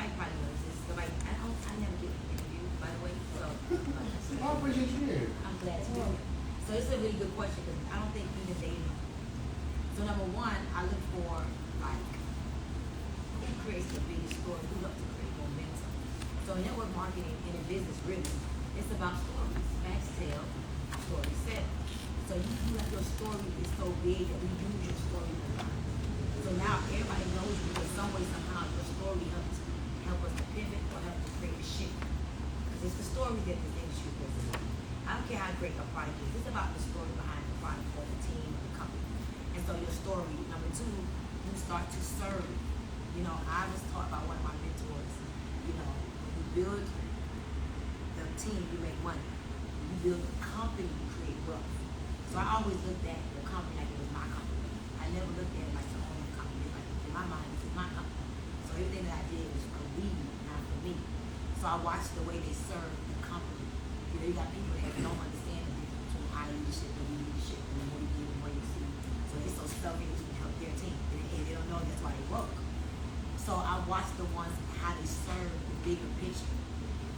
everybody probably knows this. Somebody, I never get interviewed, by the way. So I appreciate you here. I'm glad to be here. So it's a really good question because I don't think even they know. So number one, I look for like who creates the biggest story, who helps to create momentum. So in network marketing and in business really, it's about stories. Facts tell, stories sell. So you have your story is so big that we use your story a lot. So now everybody knows you in some way, somehow your story helps us to pivot or help to create a shift. Because it's the story that the industry goes. I don't care how great a product is. It's about the story behind the product or the team or the company. And so your story, number two, you start to serve. You know, I was taught by one of my mentors, you know, when you build the team, you make money. When you build a company, you create wealth. So I always looked at the company like it was my company. I never looked at it like the owner company. Like in my mind, this is my company. So everything that I did was for we, not for me. So I watched the way they serve the company. You know, you got people that don't understand the difference between high leadership and low leadership, and the more you give, the more you see. So they're so selfish to help their team, and they don't know that's why they work. So I watched the ones how they serve the bigger picture,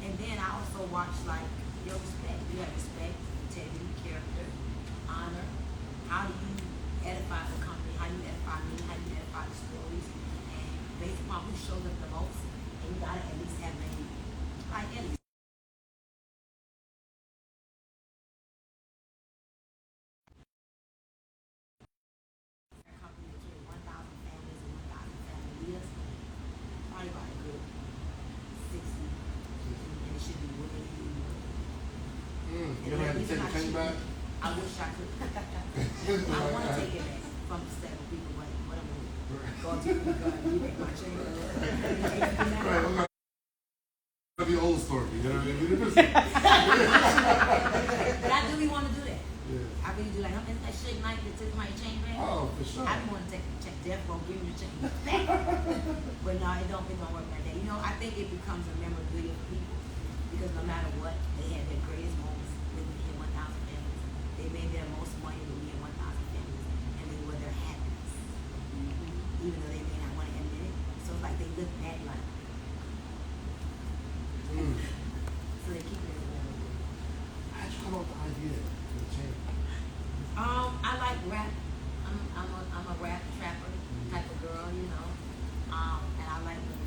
and then I also watch like your respect. You have respect, integrity, character, honor. How do you edify the company? How do you edify me? How do you edify the stories? And based upon who shows up the most, and you gotta at least have maybe like at least. Probably about a good 60, and it should be way more. You ever had to take a change back? I wish I could. I want to take it back from the several people, but I'm going to go to you make my change. Right, the old story, you know what I mean? But I really want to do that. Yeah. I really do. Like, I'm in that shake night that took my change back. Oh, for sure. I want to take the check. Death row, give me the change back. But no, it don't work like that. You know, I think it becomes a memorabilia for people because no matter what, they had their greatest moments with me in 1,000 families. They made their most money with me in 1,000 families, and they were their happiness. Even though they may not want to admit it. So it's like they look that like. So they keep it in the How'd you come up with the idea for the change? I like rap. I'm a rap trapper type of girl, you know. And I like when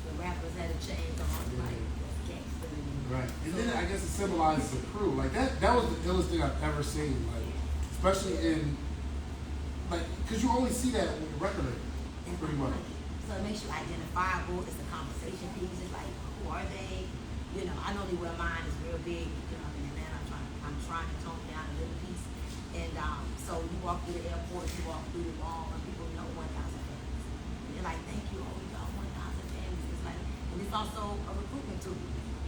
the rappers had a chains on, like gangster. Right. And then I guess it symbolizes the crew. Like that was the illest thing I've ever seen. Like, especially in like, cause you only see that with record label, pretty much. So it makes you identifiable. It's a conversation piece. It's like, who are they? You know, I know where mine is real big. You know, in Atlanta, I'm trying to tone down a little piece. And so you walk through the airport, you walk through the mall, and people know 1,000 families. And they're like, thank you, oh, you got 1,000 families. It's like, and it's also a recruitment tool.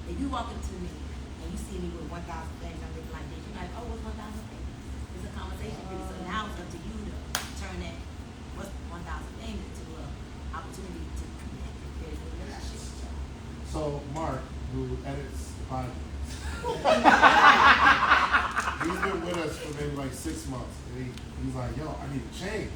If you walk into me and you see me with 1,000 families, I'm looking like this, you're like, oh, what's 1,000 families? It's a conversation piece. So now it's up to you to turn that what's 1,000 families into an opportunity to connect and create a relationship. So Mark, who edits the podcast, he's been with us for maybe like 6 months, and he's like, yo, I need a change.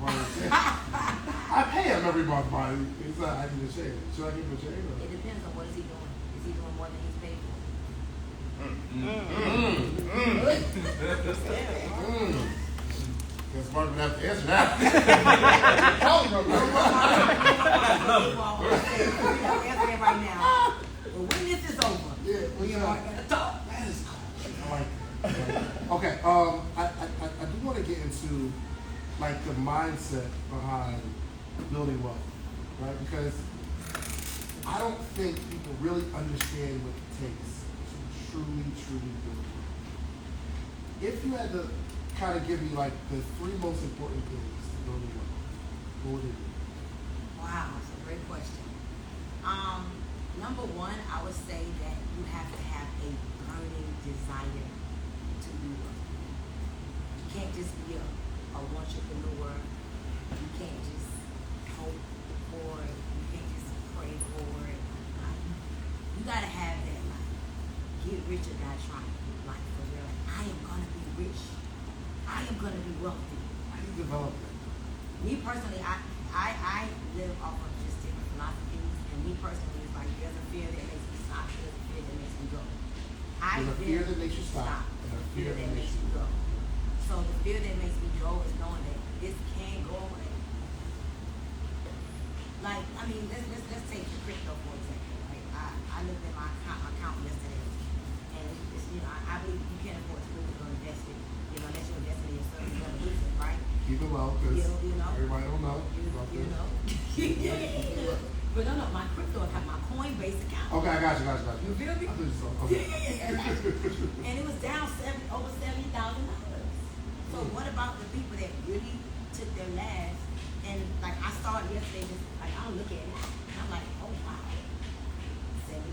I pay him every month, but he's like, I need a change. Should I give him a change? It depends on what is he doing. Is he doing more than he's paid for? Guess Mark would have to answer that. Answer it right now. But when this is over, we are going to talk. That is cool. I like that. Okay, I do want to get into like the mindset behind building wealth, right? Because I don't think people really understand what it takes to truly build wealth. If you had to kind of give me like the 3 most important things to building wealth, what would it be? Wow, that's a great question. Number one, I would say that you have to have a burning desire to do wealth. You can't just be a entrepreneur. You can't just hope for it. You can't just pray for it. You gotta have that like get rich or die trying. Like for real. Like, I am gonna be rich. I am gonna be wealthy. How do you develop that? Me personally, I live off of just different philosophies, and me personally is like there's a fear that makes me stop, there's a fear that makes me go. There's a fear that makes you stop, and a fear that makes you go. So the fear that makes me go is knowing that this can go away. Like, I mean, let's take crypto for example. Like, I looked at my account yesterday, and it's I believe you can't afford to lose or invest it, unless you're investing in yourself, you're gonna lose it, right? Keep it low, because you know, everybody don't know. You know. But no, my crypto account, my Coinbase account. Okay, I got you. You feel me? I think so. Okay. And it was down over $70,000. So what about the people that really took their last? And like I started yesterday, just like I'll look at it, and I'm like, oh wow, $70,000.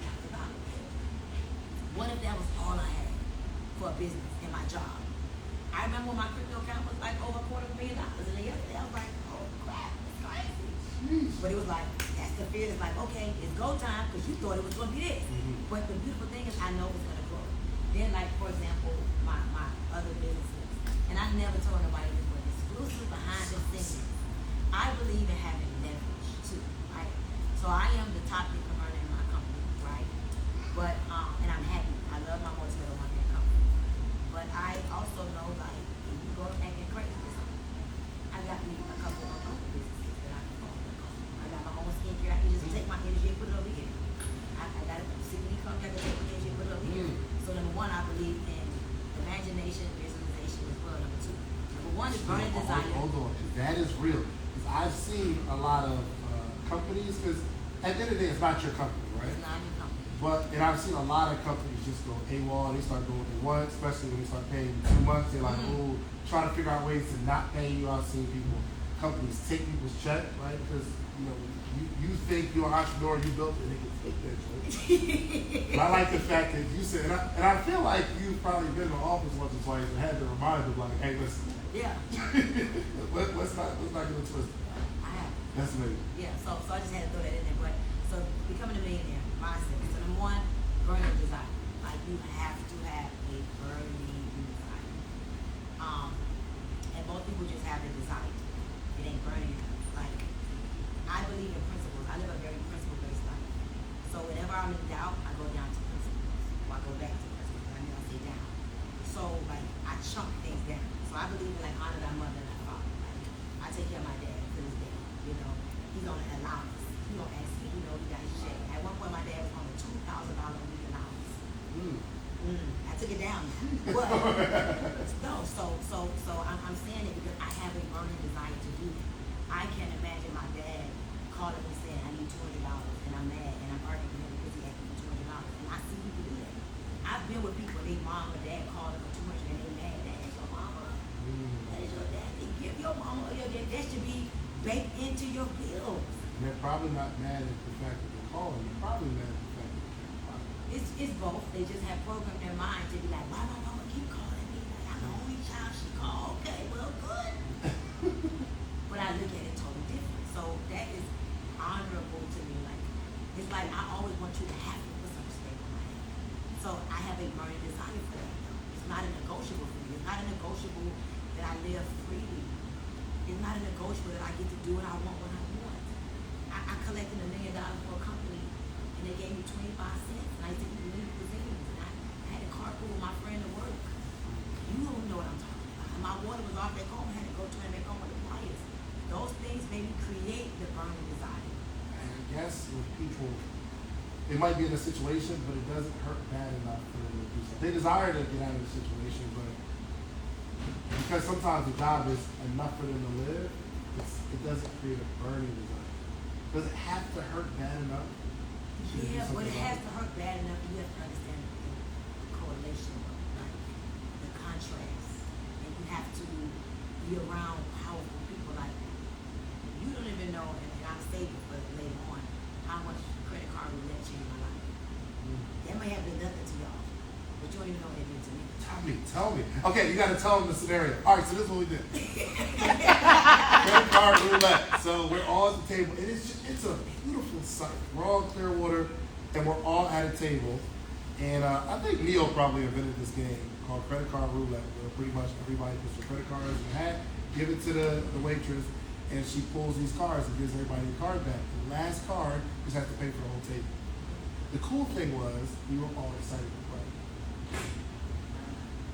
What if that was all I had for a business and my job? I remember when my crypto account was like over $250,000, and then yesterday I was like, oh crap, it's crazy. Jeez. But it was like, that's the fear. It's like, okay, it's go time because you thought it was going to be this. Mm-hmm. But the beautiful thing is I know it's going to grow. Then like, for example, my other businesses, and I never told nobody this, but exclusive behind the scenes, I believe in having leverage too, right? So I am the top income earner in my company, right? But, and I'm happy. I love my motivator marketing company. But I also know like, if you go acting crazy or something, I got me a couple of other businesses that I can fall back on. I got my own skincare. I can just take my energy and put it over here. I got a city income. I can take my energy and put it over here. So number one, I believe in imagination, visualization as well. Number two, number one is burning desire. Hold on, that is real. Because I've seen a lot of companies, because at the end of the day, it's not your company, right? It's not your company. And I've seen a lot of companies just go AWOL. They start doing what they want, especially when they start paying you 2 months. They're like, oh, trying to figure out ways to not pay you. I've seen companies take people's check, right? Because you think you're an entrepreneur, you built it, and they can take that check. But I like the fact that you said, and I feel like you've probably been in the office once or twice and had to remind them, like, hey, listen. Yeah. let's not get it twisted. I have. That's amazing. Yeah. So I just had to throw that in there. But so becoming a millionaire mindset. So number one, burning desire. Like you have to have a burning desire. And most people just have the desire. It ain't burning enough. Like I believe in principles. I live a very principle-based life. So whenever I'm in doubt, I go down to principles. Or I go back to principles. I mean, I say down. So like I chunk things down. So I believe in like honor thy mother and thy father. Like I take care of my dad to this day. He's on an allowance. He don't ask me. He got his check. At one point, my dad was on a $2,000 a week allowance. I took it down now. But no. So I'm saying it because I have a burning desire to do it. I can't imagine my dad calling me saying I need $200 and I'm mad and I'm arguing with him because he asked me for $200. And I see people do that. I've been with people, their mom or dad calling for $200 and they mad. That is your mama. That is your daddy. Give your mama or your dad. That should be baked into your bills. And they're probably not mad at the fact that they're calling. They're probably mad at the fact that they're calling. It's both. They just have programmed their mind to be like, why my mama keep calling me? Like, I'm the only child she called. Okay, well, good. But I look at it totally different. So that is honorable to me. Like, it's like I always want you to have to put some respect on my head. So I have a burning desire for that. It's not a negotiable for me. It's not a negotiable that I live freely. It's not a negotiable that I get to do what I want when I want. I collected $1 million for a company, and they gave me 25 cents. And I used to eat million cuisines, and I had to carpool with my friend to work. You don't know what I'm talking about. And my water was off back home. I had to go to and back home with the pliers. Those things made me create the burning desire. And I guess with people, they might be in a situation, but it doesn't hurt bad enough for them to do something. They desire to get out of the situation, but because sometimes the job is enough for them to live, it doesn't create a burning desire. Does it have to hurt bad enough? Yeah, but it has to hurt bad enough. You have to understand the correlation, like the contrast, and you have to be around powerful people. Like you don't even know, and I'll save it for later on, how much credit card roulette changed my life. That may have been nothing to y'all, but you don't even know what it did to me. Tell me. Okay, you got to tell them the scenario. All right, so this is what we did. Credit card roulette. So we're all at the table. And it's a beautiful sight. We're all in Clearwater, and we're all at a table. And I think Neil probably invented this game called credit card roulette, where pretty much everybody puts their credit cards in a hat, give it to the waitress, and she pulls these cards and gives everybody the card back. The last card is just have to pay for the whole table. The cool thing was we were all excited to play.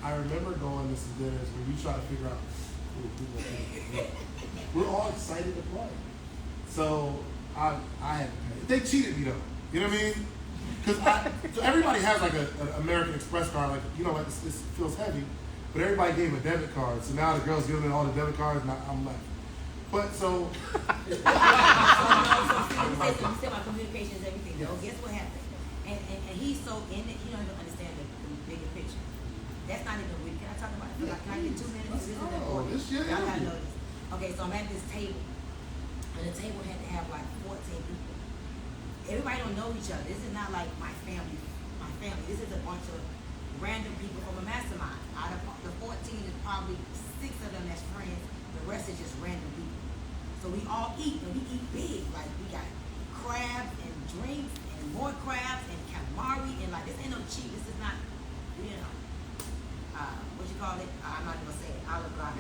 I remember going to some dinners where we try to figure out who will play. We're all excited to play. So I had to pay. They cheated me though. You know what I mean? Because so everybody has like an American Express card, like, you know, like this feels heavy, but everybody gave a debit card. So now the girls giving me all the debit cards, and I'm left. But so. You said my communication is everything. Yes. Guess what happened? And he's so in it, he don't even understand the bigger picture. That's not even weird. Can I talk about it? Can I get 2 minutes? This is important. Y'all gotta know this. Okay, so I'm at this table, and the table had to have like 14 people. Everybody don't know each other. This is not like my family. This is a bunch of random people from a mastermind. Out of the 14, is probably 6 of them that's friends. The rest is just random people. So we all eat, and we eat big. Like we got crabs and drinks and more crabs and calamari, and like this ain't no cheap. This is not, you know, what you call it? I'm not gonna say it. Olive Garden.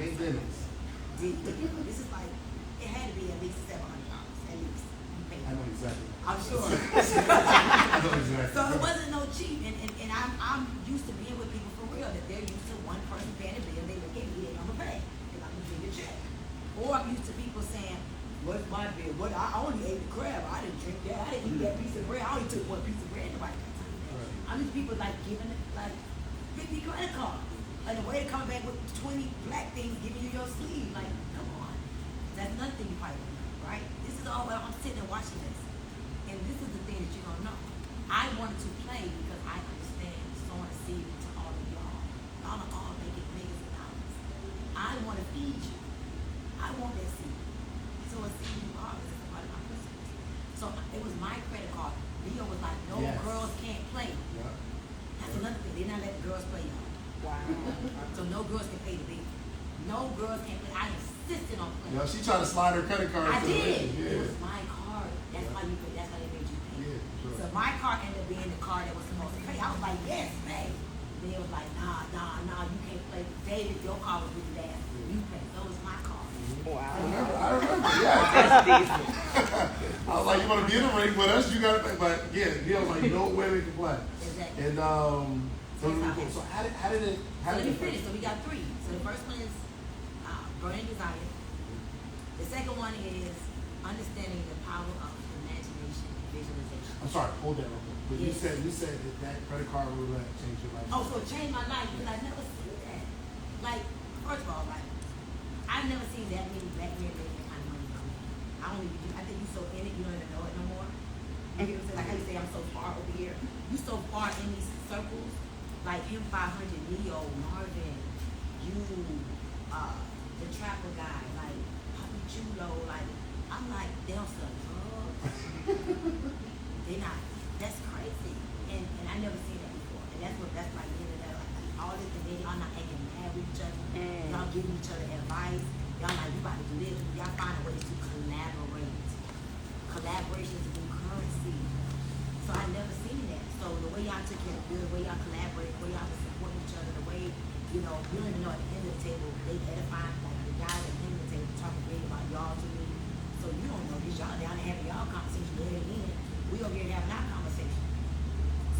This is like, it had to be at least $700 at least. I know exactly. I'm sure. I know exactly. So it wasn't no cheap, and I'm used to being with people for real, that they're used to one person paying a bill, they look at me, they don't pay, because I'm gonna give a check. Or I'm used to people saying, what's my bill? What, I only ate the crab, I didn't drink that, I didn't eat that piece of bread, I only took one piece of bread, nobody got time for that. I'm used to people like giving it like 50 credit cards. Like the way they come back with 20 black things giving you your sleeve, like, come on. That's another thing you probably don't know, right? This is all I'm sitting and watching this. And this is the thing that you don't know. I wanted to play because I understand sowing a seed to all of y'all. Y'all are all making millions of dollars. I want to feed you. I want that seed. So a seed you are is part of my principles. So it was my credit card. Leo was like, no, girls can't play. Yeah. That's another thing. They're not letting girls play, y'all. Wow. So no girls can pay the bill. No girls can play. I insisted on playing. Yeah, she tried to slide her credit card. I did. It was my card. That's why you pay. That's why they made you pay. Yeah, sure. So my card ended up being the card that was supposed to pay. I was like, yes, pay. Then it was like, nah, you can't play. David, your card was really bad. You pay. So it was my card. Wow. I remember. Yeah. I was like, you want to be in the ring with us? You got to pay. But yeah, he was like, no women can play. Exactly. And so how did it? Let me finish. So we got 3. So the first one is burning desire. The second one is understanding the power of imagination and visualization. I'm sorry, hold that real quick. But you said that credit card roulette changed your life. Oh, so it changed my life because I never seen that. Like, first of all, like, I've never seen that many black men making that kind of money come in. I think you're so in it, you don't even know it no more. You know what I'm saying? Like how you say I'm so far over here. You so far in these circles. Like him 500, Leo, Marvin, you, the trapper guy, like Papi Chulo, like I'm like, they don't sell drugs. They're not. That's crazy. And I never seen that before. And that's like the end of that. Like all this and then y'all not acting mad with each other. Y'all giving each other advice. Y'all like, you about to do this. Y'all finding ways to collaborate. Collaboration is a new currency. So I never seen that. So the way y'all took care of the way y'all collaborate, the way y'all was supporting each other, the way, you know, you don't even know at the end of the table, they edifying, like the guys at the end of the table talking great about y'all to me. So you don't know this, y'all down there having y'all conversation, let it in. We over here having our conversation.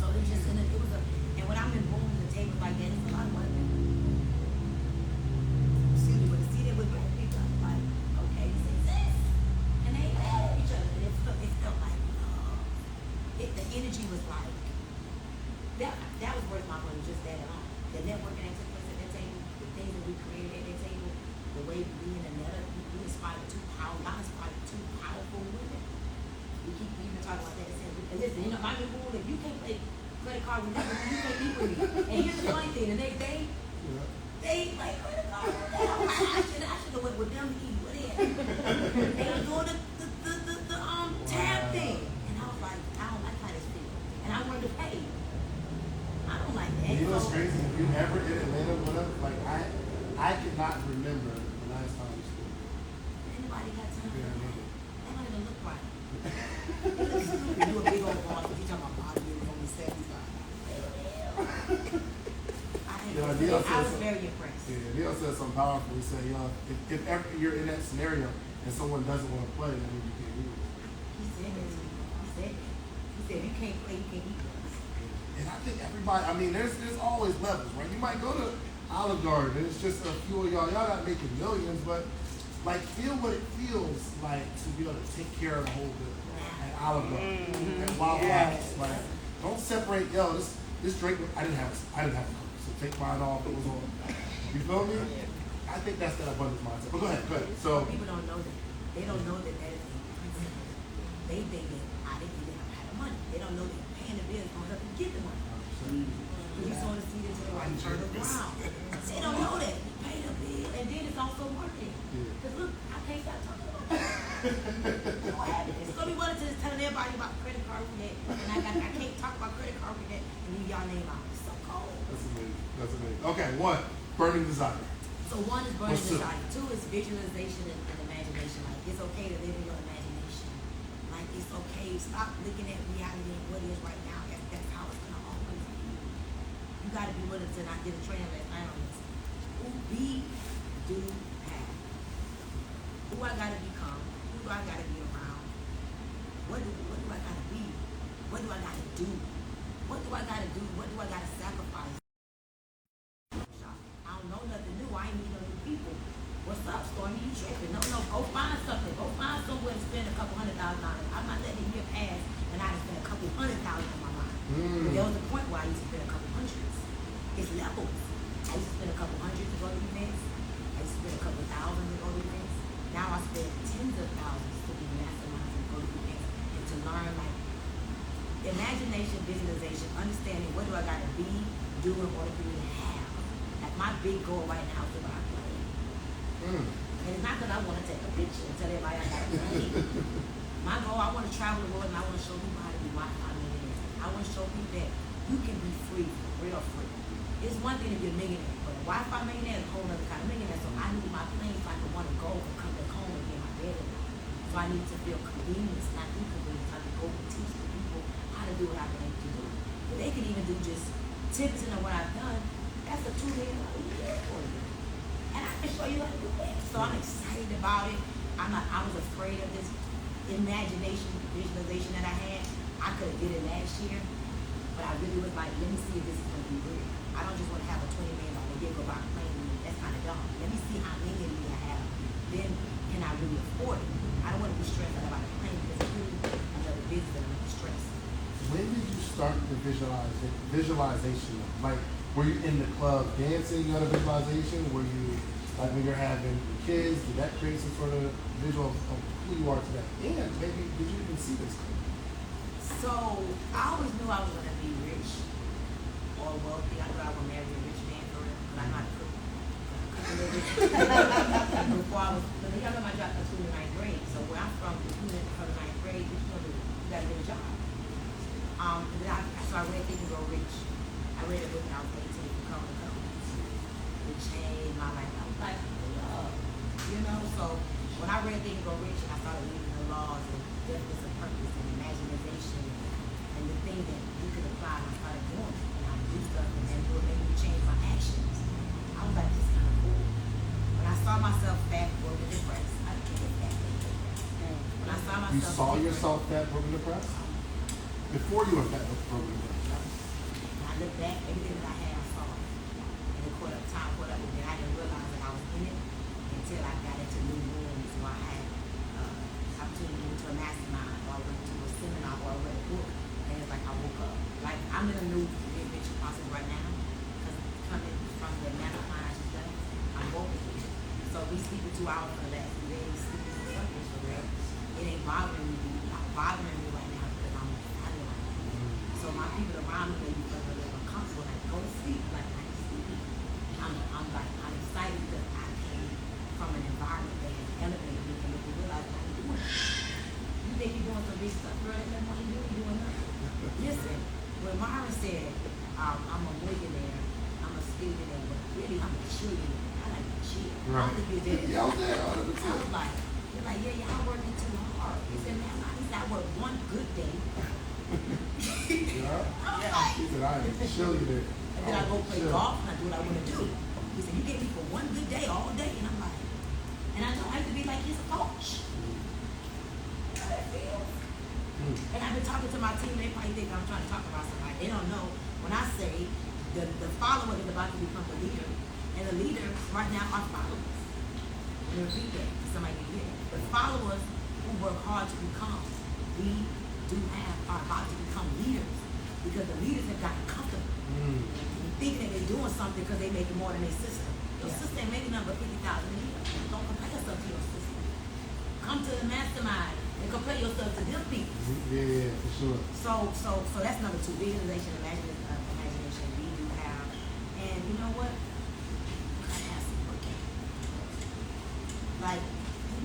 So it's just, it was and when I'm in rooms and tables like that, it's a lot of women. See that with black people, I'm like, okay, this is this. And they mad at each other. And it felt like, the energy was like, that was worth my money, just that alone. The networking that took place at that table, the things that we created at that table, the way we in another, we inspired y'all inspired 2 powerful women. We been talking about that. And listen, you know, my new rule, if you can't play credit card with me, you can't eat with me. And here's the funny thing, the next day, they like credit card with them. I should have went with them to eat with them. They were doing the tab thing. And I was like, I don't like how this feels. And I wanted to pay. I don't like that. You know what's crazy? If you ever in Atlanta with us, like I could not remember the last time we spoke. Anybody got time? That don't even look right. You look stupid. You a big old boss. You talking about body is only 75. I was very impressed. Yeah, Neil said something powerful. He said, if ever you're in that scenario and someone doesn't want to play, then you can't do it. He said He said, if you can't play, you can't eat with us. And I think everybody, I mean, there's always levels, right? You might go to Olive Garden, and it's just a few of y'all not making millions, but like feel what it feels like to be able to take care of the whole building at Olive Garden, at Waffle House. Like, don't separate, this drink, I didn't have a Coke, so take mine off, it was on. You feel me? I think that's that abundance mindset. But go ahead. So people don't know that. They don't know that that is a principle. They think that I didn't even have the money. They don't know that paying the bills is going to help you get the money. You just want to see this to the right, turn around. They don't know that. You pay the bill, and then it's also marketing. Because look, I can't stop talking about that. What happened? It's going to be one of just telling everybody about credit card Roulette, and I can't talk about credit card Roulette and leave y'all name out. It's so cold. That's amazing. Okay, one, burning desire. So one is burning desire. Two is visualization and imagination. Like, it's okay to live in your imagination. Like, it's okay. Stop looking at reality and what is right now. That's how it's going to always be. You got to be willing to not get a train last night on this. Who be, do, have. Who I got to become. Who do I got to be around. What do I got to be? What do I got to do? What do I got to do? What do I got to sacrifice? I don't know nothing new. I ain't need no new people. What's up, Stormy? You tripping? No, go find something. Go find somewhere to spend a couple $100,000. I'm not letting a year pass and I spend a couple $100,000 in my mind. But there was a point where I used to spend a couple hundreds. It's levels. I used to spend a couple hundreds to go to events. I used to spend a couple thousand to go to events. Now I spend tens of thousands to do masterminds and go to events and to learn like imagination, visualization, understanding what do I got to be, do in order for me to have. Like my big goal right now is to buy a plane. And it's not that I want to take a picture and tell everybody I got a plane. My goal, I want to travel the world and I want to show people how to be Wi-Fi millionaires. I want to show people that you can be free, real free. It's one thing to be a millionaire, but a Wi-Fi millionaire is a whole other kind of millionaire. So I need my plane so I can want to go and come back home and be in my bed at night. So I need to feel convenience, not inconvenience. I can go and teach the people how to do what I've been able to do. But they can even do just 10% of what I've done. That's a $2 million year for you. And I can show you how to do that. So I'm excited about it. I was afraid of this imagination, visualization that I had. I could have did it last year, but I really was like, let me see if this is going to be real. I don't just want to have a $20 million year go buy a plane. That's kind of dumb. Let me see how many of you I have. Then can I really afford it? I don't want to be stressed out about a plane because it's really another business that I'm going to stress. When did you start the visualization? Like, were you in the club dancing at a visualization? Were you, like when you're having kids, did that create some sort of visual of who you are today? And maybe, did you even see this? So, I always knew I was going to be rich or wealthy. I knew I was going to marry a rich man for real, but I know how to cook. Before I was, y'all know my job was in the 9th grade. So where I'm from, the student from the 9th grade, you got to get a job. So I read Think and Grow Rich. I read a book when I was 18 from Common Companies. It changed my life. I was like, love. You know, so when I read Think and Grow Rich and I started reading the laws and definition of purpose and imagination and the thing that you could apply, and I started doing it. And I would do stuff and then it made me change my actions. I was like, this is kind of cool. When I saw myself fat, broken, depressed, I became fat, when I saw myself you saw yourself fat, broken, depressed? Before you were fat, broken, depressed? I look back, everything that I had, I saw it. And it caught up time, caught up with me. I didn't realize that I was in it until I got into new rooms where I had opportunity to go to a mastermind or I went to a seminar or I read a book. And it's like I woke up. Like I'm in a new rich process right now because coming from the mastermind I just done, I'm woken here. So we sleeping 2 hours for the last 2 days, sleeping for something for real. It ain't bothering me, not bothering me right now because I'm excited right now. So my people around me, they be feeling a little uncomfortable, like go to sleep, like I ain't sleeping. I'm excited because I came from an environment that has elevated me and make me realize what I'm doing. You think you're doing some big stuff, girl, ain't nothing wrong you doing nothing. Listen, when Myron said, I'm a millionaire, I'm a billionaire, but really I'm a trillionaire. I like to chill. I don't think you did it. Yeah, I was there. I was like, you're like, yeah, y'all working too hard. He said, man, I just got work one good day. Yeah. I was like, He said, I am chilling there. and then I go play golf and I do what I want to do. He said, you get me for one good day all day. And I'm like, and I know I have to be like his coach. You know how that feels? And I've been talking to my team, they probably think I'm trying to talk about somebody. They don't know. When I say the follower is about to become the leader, and the leaders right now are followers. Let me repeat that, somebody can hear it. The followers who work hard to become, are about to become leaders, because the leaders have gotten comfortable. Thinking that they're doing something because they're making more than their sister. Your sister ain't making nothing but $50,000 a year. Don't compare yourself to your sister. Come to the mastermind and compare yourself to them people. Yeah, for sure. So that's number 2, visualization, imagination. We do have, and you know what? You gotta have some work ethic. Like,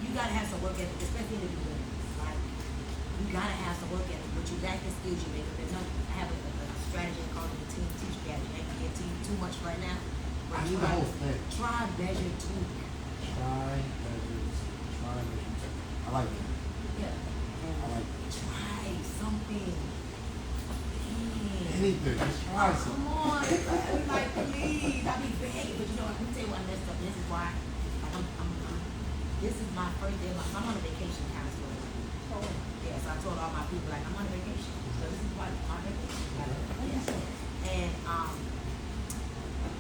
you gotta have some work ethic, especially in the beginning. Like, you gotta have some work ethic. But you lack the skills you make. I have a strategy called the team teach strategy. I can't teach you too much right now. But I need the whole thing. Try, measure, tweak. Try, measure, tweak. I like that. Yeah. I like that. Try something. Anything. Just try something. Come on. Like, please. I be begging. But you know what? Let me tell you what I messed up. This is why. Like, this is my first day. I'm on a vacation kind of story. Oh. Yeah, so I told all my people, like, I'm on a vacation. So this is why my vacation. Yeah. And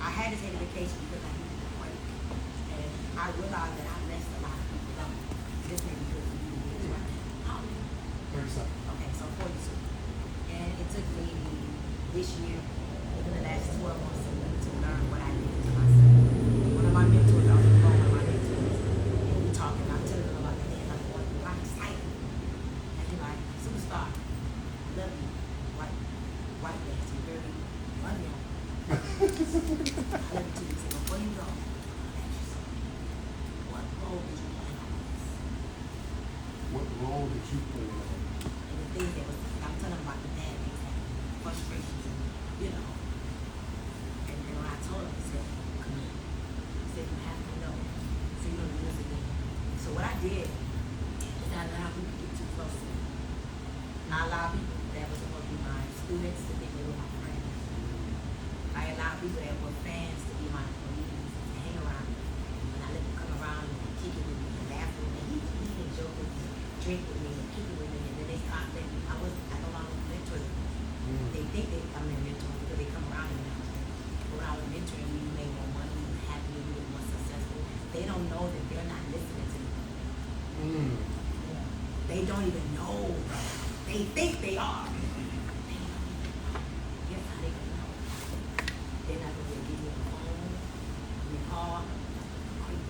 I had to take a vacation because I needed to break. And I realized that I messed a lot of people up. This may be good for you to do right now. How old are you? 37. Okay, so 42. And it took me this year, within the last 12 months, to learn what I did to myself. One of my mentors, I was on the phone with my mentors, and we talking, I'm telling them about the things I'm going through. I'm excited. And they're like, superstar, I love you. White man, so very love you. I love you too. He said, before you go, what role did you play on this? What role did you play on? And the things that was, I'm telling them about the bad things, like frustrations, and, you know. And then when I told him, he said, come here. He said, you have to know, so you don't do this again. So what I did is I allowed people to get too close to me. And I allowed people that was supposed to be my students to think they were my friends. I allowed people that were fans to be my employees, to hang around me. And I let them come around and kick it with me and laugh with me, and joke with me, drink with me, and kick it with me. And then they start thinking I no longer mentor them. They think I'm their mentor because they come around and but when I was mentoring you, you made more money, you were happier, you were more successful. They don't know that they're not listening to me. They don't even know. They think they are. Here's how they can know. They're not going to give you a phone, you call, or you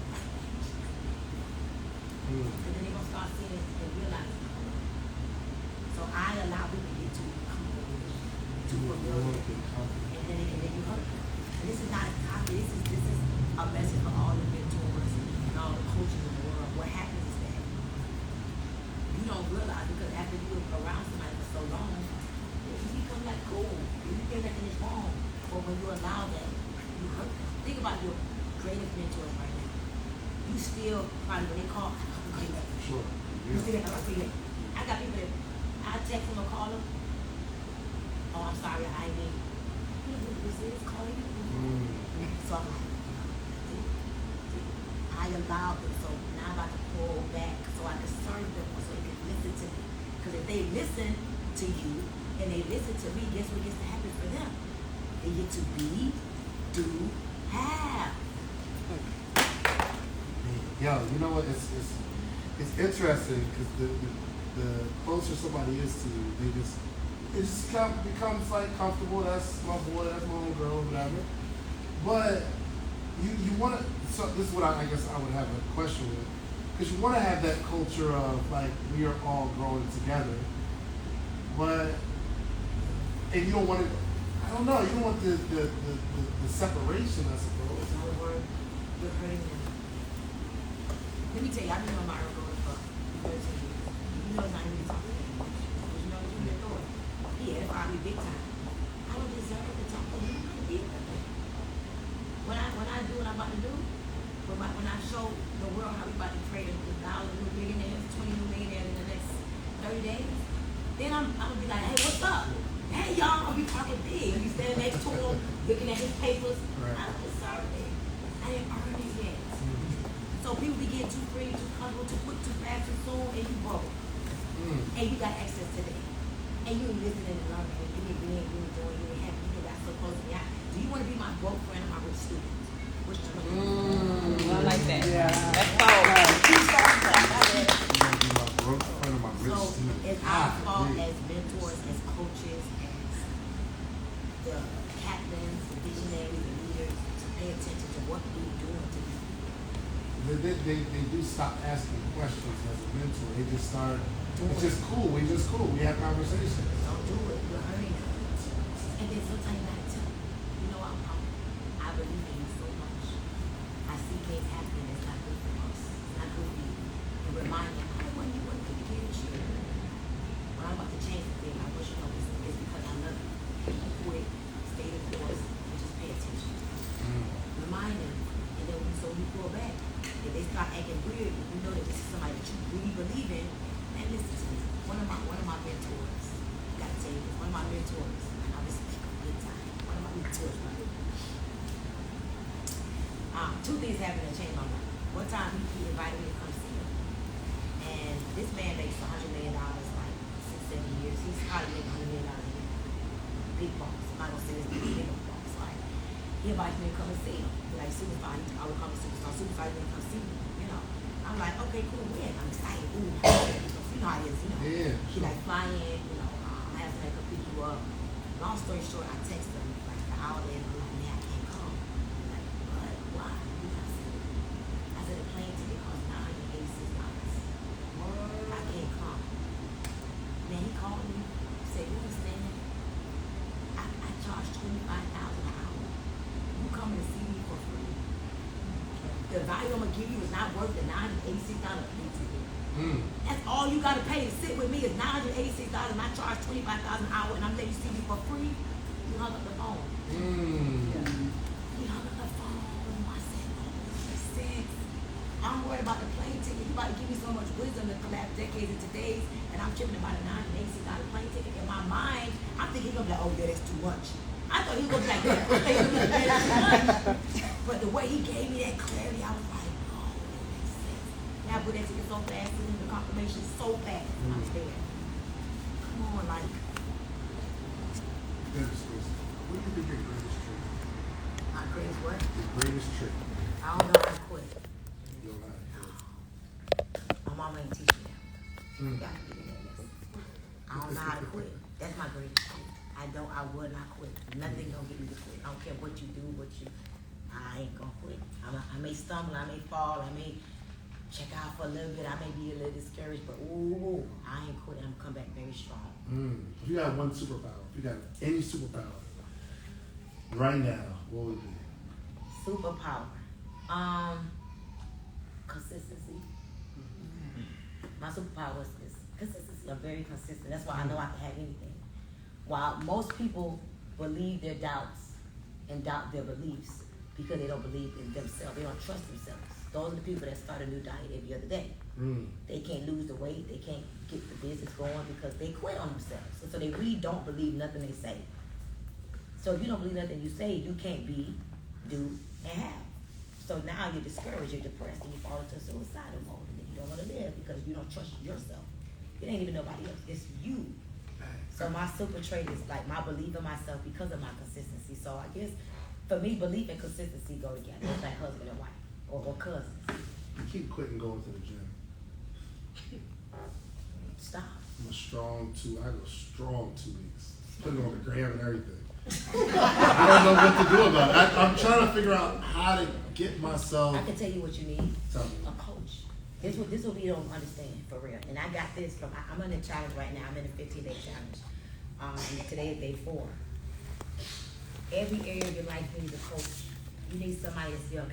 and then they're going to start seeing it and realizing. So I allow people to get too comfortable with me, too familiar, and then they can make you hurt. And this is not a copy. This is a message for all the mentors and all the coaches in the world. What happens is that you don't realize, because after you were around somebody for so long, you become like cool. You think nothing is wrong. But when you allow that, you hurt them. Think about your creative mentors right now. You still probably, when they call, I'm crazy. Sure. You still have to feel it. I got people that I text them or call them. Oh, I'm sorry, I didn't. You know who this is calling you? So I'm like, I allowed them, so now I'm about to pull back so I can serve them so they can listen to me. Because if they listen to you and they listen to me, guess what gets to happen for them? They get to be, do, have. Yo, you know what? It's interesting because the closer somebody is to you, it just becomes like comfortable. That's my boy, that's my own girl, whatever. But you want to. So this is what I guess I would have a question with, because you want to have that culture of like we are all growing together, but and you don't want to. I don't know. You don't want the separation, I suppose. In other words, you're hurting them. Let me tell you, I've been on my road for 13 years. You know it's not even talking to me. Because you know you've been through it. Yeah, it's probably big time. I don't deserve to talk to you. When I do what I'm about to do, when I show the world how we about to create 1,000 new millionaires, 20 new millionaires in the next 30 days, then I'm gonna be like, hey, what's up? Hey, y'all, I'll be talking big. You standing next to him, looking at his papers. Right. I don't deserve it. I didn't earn it yet. So people be getting too free, too comfortable, too quick, too fast, too soon, and you broke. And you got access to that. and you listening and learning, and you being, you doing, you happy, you got so close to me. Do you want to be my broke friend or my rich student? Which one? I like that. Yeah. That's powerful. You gonna be my broke friend or my rich So student? it's our fault as mentors, as coaches, as the captains, the visionaries, the leaders, to pay attention to what we're doing to them. They do stop asking questions as a mentor. They just start, it's just cool. We have conversations. Don't do it. You're hurting them. And then sometimes you gotta tell them, you know, I believe in you so much. I see things happening that's not good for us. It's not good for you. And remind them, I want you to get this year. When I'm about to change the thing, I want you to know it's because I love you. You quit, stay the course, and just pay attention. Remind them. And then when you pull back, if they start acting weird, you know that this is somebody that you really believe in, and listen to me. One of my mentors, I gotta tell you this, one of my mentors, and I respect him big time. One of my mentors, right? Two things happened that changed my life. One time he invited me to come see him. And this man makes $100 million like 6-7 years. He's probably making $100 million a year. Big boss. I'm not gonna say this big boss. Like, he invited me to come and see him. Like Superstar, I would come to Superstar. Superstar didn't come see me, you know. I'm like, okay, cool, when? I'm excited. Ooh, you know how it is, you know. Yeah. He like fly in, you know, I have to make her pick you up. Long story short, I text him like an hour later, I'm like, man, I can't come. I'm like, what? Why? You know, I said the plane ticket costs $986. I can't come. Man, he called me, said, you understand? I charge $25,000 an hour. You coming to see me for free. The value I'm gonna give you is not worth the $986 plane ticket. That's all you gotta pay to sit with me is $986 and I charge $25,000 an hour and I'm letting you see me for free. You hung up the phone. He hung up the phone. I said, oh, this makes sense. I'm worried about the plane ticket. You about to give me so much wisdom to collapse decades into days and I'm tripping about a $986 plane ticket. In my mind, I'm thinking he's gonna be like, oh yeah, that's too much. I thought he was gonna be like, yeah, I thought he was gonna be like, that's too much. But the way he gave me that clarity, I was like, oh, that makes sense. Now, but that ticket so fast, and the confirmation so fast. I was there. Come on, like. Goodness gracious. What do you think your greatest trick? My greatest what? Your greatest trick. I don't know how to quit. You don't know how to do My mama ain't teach me that. You gotta give me that lesson. I don't know how to quit. That's my greatest trick. I will not quit. Nothing gonna get me to quit. I don't care what you do, I ain't gonna quit. I may stumble, I may fall, I may check out for a little bit, I may be a little discouraged, but ooh, I ain't quitting. I'm gonna come back very strong. If you got one superpower, if you got any superpower right now, what would it be? Superpower. Consistency. My superpower is consistency. I'm very consistent. That's why I know I can have anything. While most people believe their doubts and doubt their beliefs because they don't believe in themselves, they don't trust themselves. Those are the people that start a new diet every other day. They can't lose the weight, they can't get the business going because they quit on themselves. So they really don't believe nothing they say. So if you don't believe nothing you say, you can't be, do, and have. So now you're discouraged, you're depressed, and you fall into suicidal mode, and then you don't want to live because you don't trust yourself. It ain't even nobody else, it's you. So my super trait is like my belief in myself because of my consistency. So I guess for me, belief and consistency go together. It's like husband and wife or cousins. You keep quitting going to the gym. Stop. I go strong 2 weeks. Putting it on the gram and everything. I don't know what to do about it. I'm trying to figure out how to get myself. I can tell you what you need. Tell me. A coach. This what you don't understand for real. And I got this from, I'm in a challenge right now. I'm in a 15-day challenge. Today is day 4. Every area of your life needs a coach. You need somebody that's young.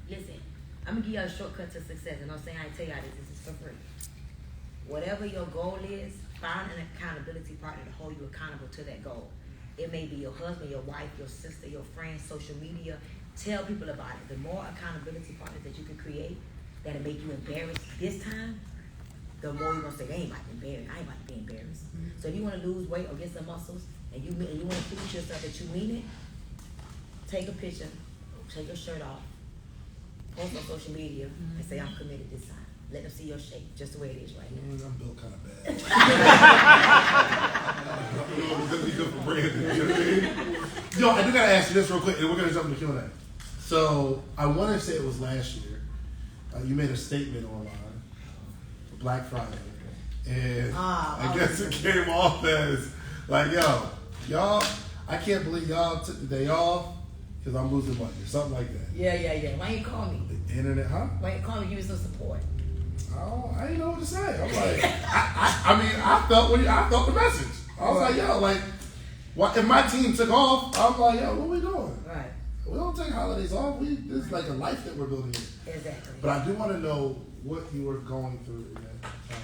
Listen, I'm gonna give you a shortcut to success. And I'm saying I tell y'all this is for free. Whatever your goal is, find an accountability partner to hold you accountable to that goal. It may be your husband, your wife, your sister, your friends, social media. Tell people about it. The more accountability partners that you can create that'll make you embarrassed this time, the more you're gonna say, they ain't about to be embarrassed. I ain't about to be embarrassed. So if you wanna lose weight or get some muscles, and you wanna prove to yourself that you mean it, take a picture, take your shirt off, post on social media, and say, I'm committed this time. Let them see your shape just the way it is right now. I'm built kind of bad. know, I do gotta ask you this real quick, and we're gonna jump into Q&A. So I want to say it was last year. You made a statement online for Black Friday, and I guess it came off as like, yo, y'all, I can't believe y'all took the day off because I'm losing money or something like that. Yeah. Why you call me? The internet, huh? Why you call me? Give me some support. Oh, I didn't know what to say. I'm like, I felt the message. I was like, yo, like, if my team took off, I'm like, yo, what we doing? Right. We don't take holidays off. This is like a life that we're building here. Exactly. But I do want to know what you were going through in that time.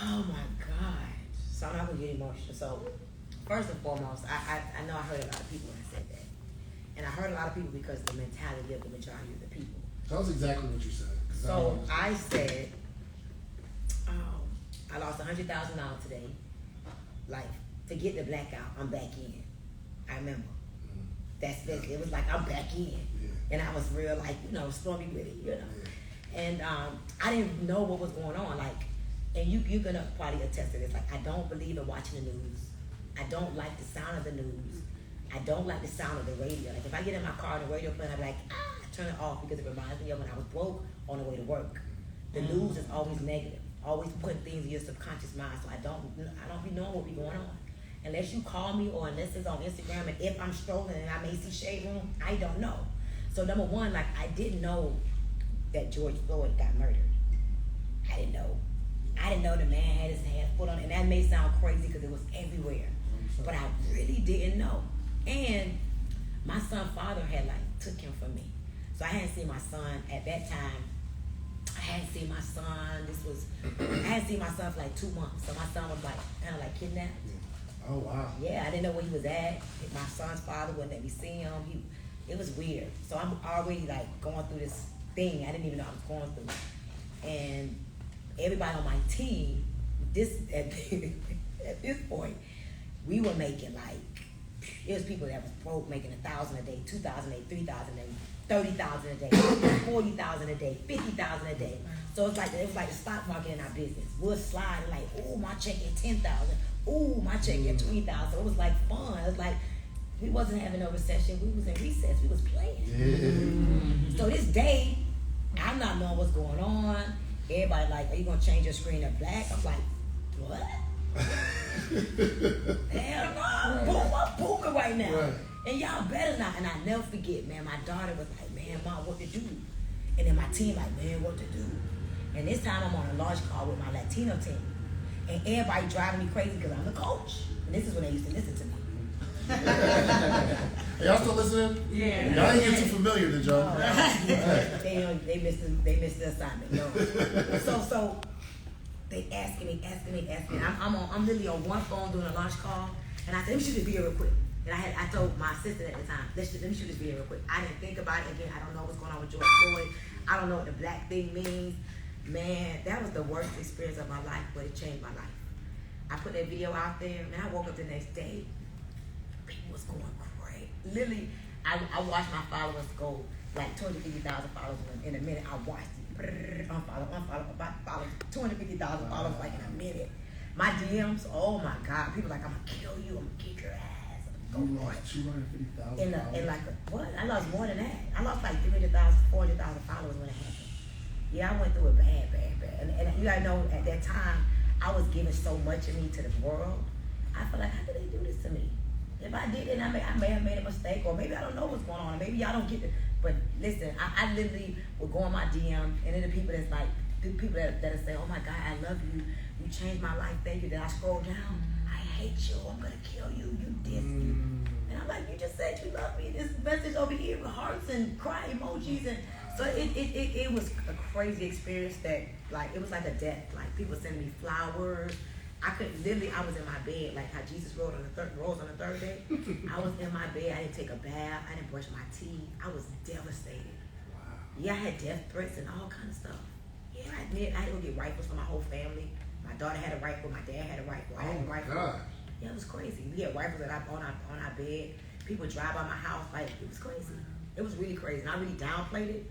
Oh my God. So I'm not gonna get emotional. So first and foremost, I know I heard a lot of people when I said that. And I heard a lot of people because of the mentality of the majority of the people. Tell us exactly what you said. So I said, I lost $100,000 today. Like, to get the blackout, I'm back in. I remember. It was like, I'm back in. Yeah. And I was real, like, stormy with it, Yeah. And I didn't know what was going on. Like, and you're going to probably attest to this. Like, I don't believe in watching the news. I don't like the sound of the news. I don't like the sound of the radio. Like, if I get in my car and the radio playing, I'm like, turn it off because it reminds me of when I was broke on the way to work. The news is always negative, always putting things in your subconscious mind. So I don't be knowing what be going on. Unless you call me or unless it's on Instagram, and if I'm strolling and I may see Shade Room, I don't know. So number one, like, I didn't know that George Floyd got murdered. I didn't know. I didn't know the man had his hand put on it. And that may sound crazy because it was everywhere. But I really didn't know. And my son's father had took him from me. So I hadn't seen my son at that time. I hadn't seen my son. I hadn't seen my son for 2 months. So my son was kind of kidnapped. Oh, wow. Yeah, I didn't know where he was at. My son's father wouldn't let me see him. It was weird. So I'm already going through this thing I didn't even know I was going through. And everybody on my team, at this point, we were making it was people that was broke making $1,000 a day, $2,000 a day, $3,000 a day, $30,000 a day, $40,000 a day, $50,000 a day. So it was like the stock market in our business. We'll slide oh, my check at $10,000. Oh, my check at $20,000. It was fun. It was we wasn't having no recession. We was in recess. We was playing. Yeah. So this day, I'm not knowing what's going on. Everybody are you gonna change your screen to black? I'm like, what? Hell no, I'm pooping right now. Right. And y'all better not. And I never forget, man, my daughter was like, man, Mom, what to do? And then my team man, what to do? And this time I'm on a launch call with my Latino team. And everybody driving me crazy because I'm the coach. And this is when they used to listen to me. Are y'all still listening? Yeah. Y'all ain't get too familiar, did y'all? They missed the assignment. No. So they asking me. I'm literally on one phone doing a launch call, and I said, let me shoot this video real quick. And I told my assistant at the time, let me shoot this video real quick. I didn't think about it again. I don't know what's going on with George Floyd. I don't know what the black thing means. Man, that was the worst experience of my life, but it changed my life. I put that video out there, and I woke up the next day. People was going crazy. Literally, I watched my followers go 250,000 followers in a minute. I watched it. Unfollow, 250,000 followers in a minute. My DMs, oh my God, people I'm gonna kill you, I'm gonna kick your ass. You lost 250,000 what? I lost more than that. I lost 300,000, 400,000 followers when it happened. Yeah, I went through it bad. And you gotta know, at that time, I was giving so much of me to the world. I feel how did they do this to me? If I did it, I may have made a mistake, or maybe I don't know what's going on, or maybe y'all don't get it. But listen, I literally would go on my DM, and then the people that say, oh my God, I love you. You changed my life, thank you. Then I scroll down, I hate you, I'm gonna kill you, you diss me. And I'm like, you just said you love me. This message over here with hearts and cry emojis. And so it was a crazy experience that it was like a death. People sending me flowers. I was in my bed, how Jesus rose on the third day. I was in my bed, I didn't take a bath, I didn't brush my teeth. I was devastated. Wow. Yeah, I had death threats and all kind of stuff. Yeah, I did. I had to go get rifles for my whole family. My daughter had a rifle, my dad had a rifle, I had a rifle. God. Yeah, it was crazy. We had rifles on our bed. People drive by my house, it was crazy. It was really crazy. And I really downplayed it.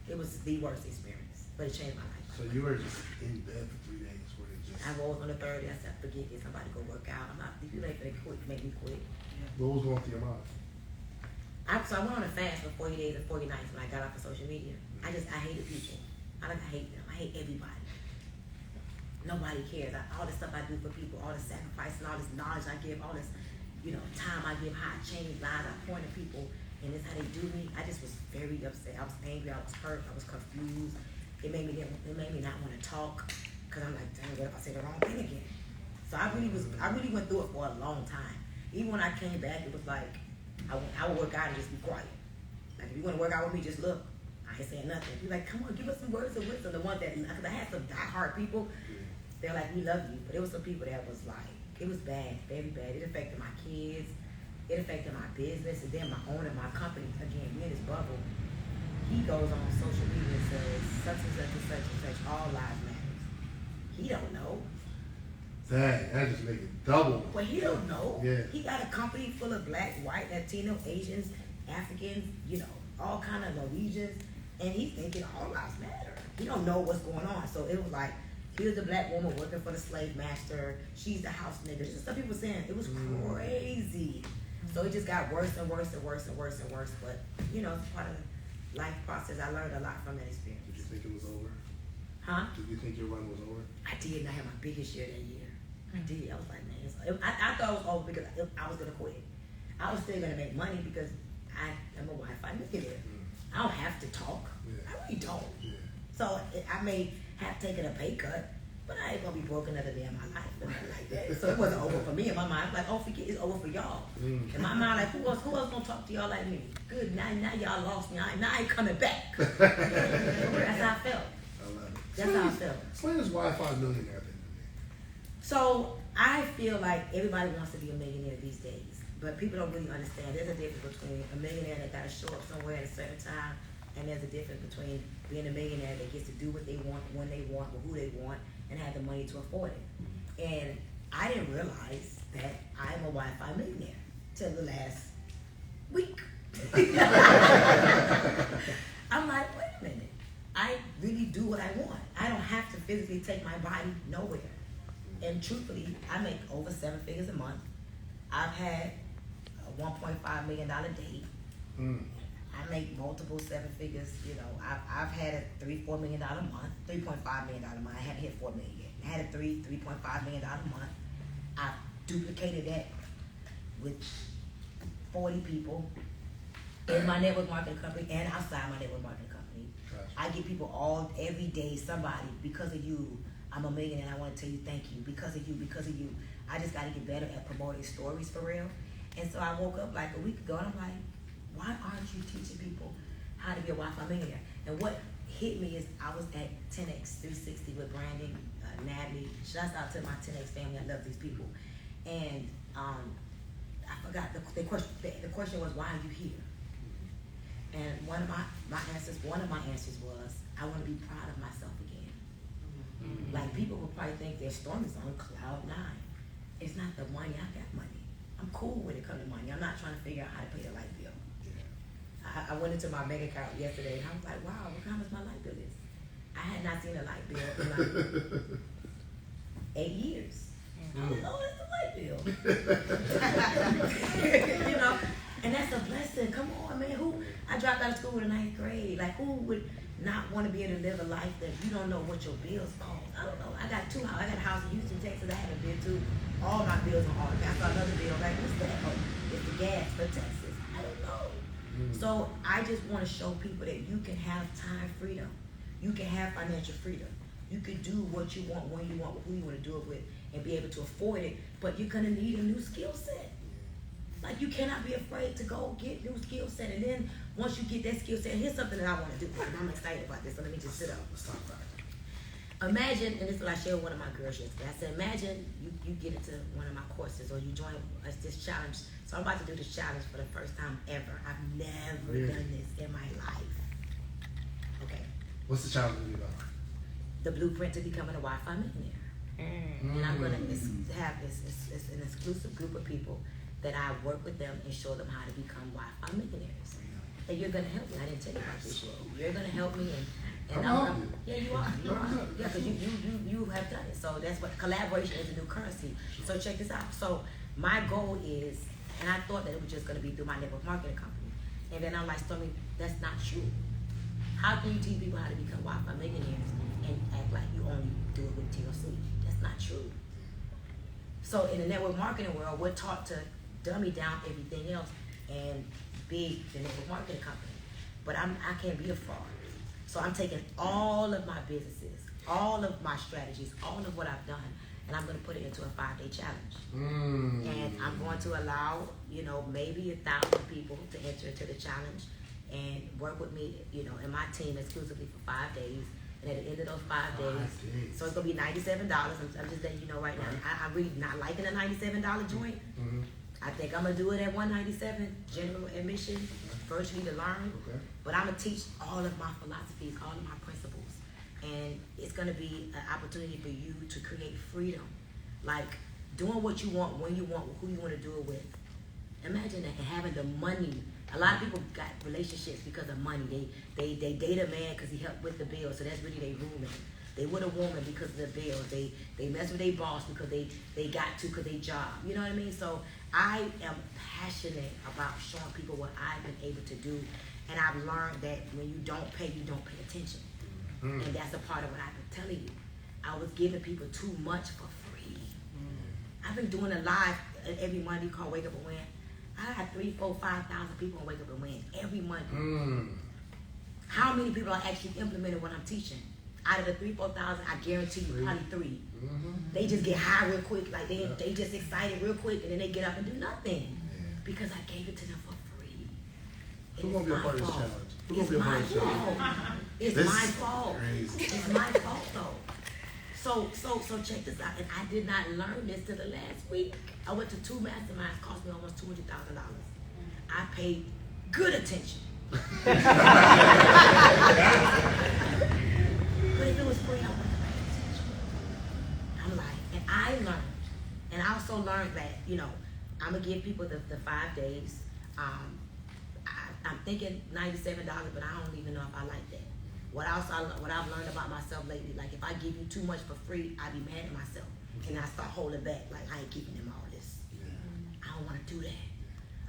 It was the worst experience, but it changed my life. So you were just in bed for 3 days where it just... I rose on the third day. I said, forget this. I'm about to go work out. If you ain't gonna quit, make me quit. What was going through your mind? So I went on a fast for 40 days and 40 nights when I got off of social media. I hated people. I hate them. I hate everybody. Nobody cares. All the stuff I do for people, all the sacrifice and all this knowledge I give, all this, time I give, how I change lives, I point at people, and this how they do me. I just was very upset. I was angry. I was hurt. I was confused. It made me not want to talk, because I'm like, dang, what if I say the wrong thing again? So I really went through it for a long time. Even when I came back, it was like, I would work out and just be quiet. Like, if you want to work out with me, just look. I ain't saying nothing. Be like, come on, give us some words of wisdom. The ones that, because I had some diehard people, they're like, we love you. But there was some people that was like, it was bad, very bad. It affected my kids. It affected my business. And then my owner, my company, again, we in this bubble. He goes on social media and says, such and such and such and such, all lives matters. He don't know. Dang, that just make it double. But he don't know. Yeah. He got a company full of black, white, Latino, Asians, Africans, all kind of Norwegians, and he's thinking all lives matter. He don't know what's going on. So it was like, here's the black woman working for the slave master. She's the house nigga. This is stuff people saying. It was crazy. So it just got worse and worse and worse and worse and worse. But, it's part of the life process. I learned a lot from that experience. Did you think it was over? Huh? Did you think your run was over? I did, and I had my biggest year that year. I did. I was like, man, I thought it was over because I was going to quit. I was still going to make money because I'm a Wi-Fi millionaire. I don't have to talk. Yeah. I really don't. Yeah. So I may have taken a pay cut, but I ain't going to be broke another day in my life or nothing like that. So it wasn't over for me. In my mind, I'm like, oh, forget it's over for y'all. In my mind, like, who else going to talk to y'all like me? Good, now y'all lost me. Now I ain't coming back. That's how I felt. I love it. That's how I felt. Explain this Wi-Fi millionaire thing to me. So I feel like everybody wants to be a millionaire these days, but people don't really understand. There's a difference between a millionaire that got to show up somewhere at a certain time, and there's a difference between being a millionaire that gets to do what they want, when they want, with who they want, and have the money to afford it. And I didn't realize that I'm a Wi-Fi millionaire till the last week. I'm like, wait a minute. I really do what I want. I don't have to physically take my body nowhere. And truthfully, I make over 7 figures a month. I've had a $1.5 million date. I make multiple 7 figures. I've had a $3-4 million a month, $3.5 million a month. I haven't hit $4 million yet. I had a $3.5 million a month. I've duplicated that with 40 people in my network marketing company and outside my network marketing company. Gotcha. I get people every day, somebody, because of you, I'm a millionaire and I want to tell you thank you. Because of you. I just got to get better at promoting stories for real. And so I woke up like a week ago and I'm like, why aren't you teaching people how to be a Wi-Fi millionaire? And what hit me is I was at 10X 360 with Brandon, Natalie. Shouts out to my 10X family. I love these people. And I forgot the question. The question was, why are you here? And one of my answers was, I want to be proud of myself again. Like, people will probably think their storm is on cloud 9. It's not the money. I got money. I'm cool when it comes to money. I'm not trying to figure out how to pay the light bill. I went into my bank account yesterday and I was like, wow, look how much my light bill is. I had not seen a light bill in like 8 years. I was, oh, it's a light bill. And that's a blessing. Come on, man. I dropped out of school in the 9th grade. Like, who would not want to be able to live a life that you don't know what your bills cost? I don't know. I got 2 houses. I got a house in Houston, Texas. I haven't been to. All my bills are on. I saw another bill. Like, what's that? Oh, it's the gas for Texas. I don't know. So I just want to show people that you can have time freedom. You can have financial freedom. You can do what you want, when you want, who you want to do it with, and be able to afford it. But you're going to need a new skill set. Like, you cannot be afraid to go get new skill set. And then once you get that skill set, here's something that I want to do. And I'm excited about this. So let me just sit up. Let's talk about it. Imagine, and this is what I shared with one of my girls yesterday. I said, imagine you get into one of my courses or you join us this challenge. So I'm about to do this challenge for the first time ever. I've never done this in my life. Okay. What's the challenge going to be about? The blueprint to becoming a Wi-Fi millionaire. And I'm going to have this an exclusive group of people that I work with them and show them how to become Wi-Fi millionaires. And you're going to help me. I didn't tell you about this yet. You're going to help me and yeah, you are. Yeah, because you have done it. So that's what collaboration is, a new currency. So check this out. So my goal is, and I thought that it was just going to be through my network marketing company. And then I'm like, Stormy, that's not true. How can you teach people how to become Wi-Fi millionaires and act like you only do it with TLC? That's not true. So in the network marketing world, we're taught to dummy down everything else and be the network marketing company. But I can't be a fraud. So I'm taking all of my businesses, all of my strategies, all of what I've done, and I'm going to put it into a 5-day challenge. And I'm going to allow, maybe 1,000 people to enter into the challenge and work with me, and my team exclusively for 5 days. And at the end of those 5 days, so it's going to be $97. I'm just letting you know right now. I'm really not liking a $97 joint. I think I'm going to do it at $197, general admission, virtually to learn. But I'm going to teach all of my philosophies, all of my principles. And it's going to be an opportunity for you to create freedom. Like doing what you want, when you want, who you want to do it with. Imagine that, and having the money. A lot of people got relationships because of money. They date a man because he helped with the bill, so that's really their roommate. They with a woman because of the bills. They mess with their boss because they got to because they job. You know what I mean? So I am passionate about showing people what I've been able to do. And I've learned that when you don't pay attention. And that's a part of what I've been telling you. I was giving people too much for free. I've been doing a live every Monday called Wake Up and Win. I had 3,000, 4,000, 5,000 people on Wake Up and Win every Monday. How many people are actually implementing what I'm teaching? Out of the 3,000, 4,000, I guarantee you probably 3. They just get high real quick, like they just excited real quick, and then they get up and do nothing because I gave it to them for free. Who's gonna be a part of this challenge? It's my fault. It's my fault. It's my fault though. So check this out. And I did not learn this till the last week. I went to 2 masterminds, cost me almost $200,000. I paid good attention. But if it was free, I wouldn't pay attention. I'm like, and I learned. And I also learned that, I'm gonna give people the 5 days. I'm thinking $97, but I don't even know if I like that. What I've learned about myself lately, like if I give you too much for free, I be mad at myself. And I start holding back, like I ain't giving them all this. I don't want to do that.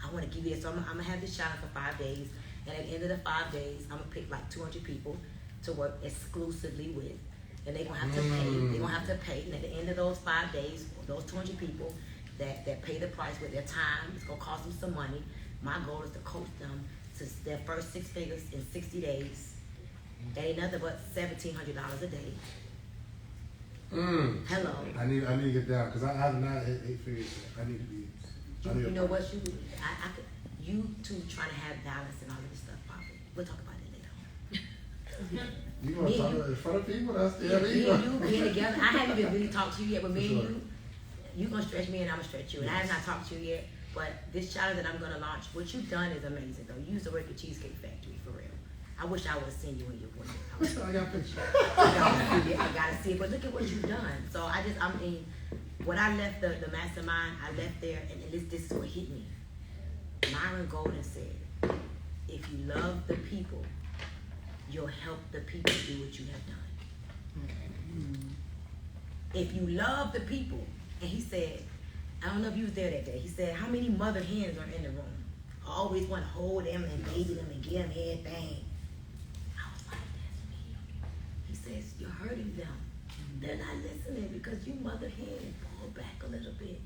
I want to give you this. So I'm going to have this challenge for 5 days. And at the end of the 5 days, I'm going to pick like 200 people to work exclusively with. And they're going to have to pay. They're going to have to pay. And at the end of those 5 days, those 200 people that pay the price with their time, it's going to cost them some money. My goal is to coach them to their first 6 figures in 60 days. That ain't nothing but $1,700 a day. Hello. I need to get down because I have not hit 8 figures yet. I need to be. You know what you two trying to have balance and all of this stuff, probably. We'll talk about it later. You gonna talk about it in front of people? That's the me and you being together. I haven't even really talked to you yet, but me and you gonna stretch me and I'm gonna stretch you. And I have not talked to you yet, but this challenge that I'm gonna launch, what you've done is amazing though. You used to work at Cheesecake Factory for real. I wish I would have seen you in your voice. I got pictures. I gotta see it, but look at what you've done. So when I left the mastermind, I left there, and this is what hit me. Myron Golden said, if you love the people, you'll help the people do what you have done. If you love the people, and he said, I don't know if you was there that day, he said, how many mother hens are in the room? I always want to hold them and baby them and give them everything. I was like, that's me. He says, you're hurting them. They're not listening because you mother hen, pull back a little bit.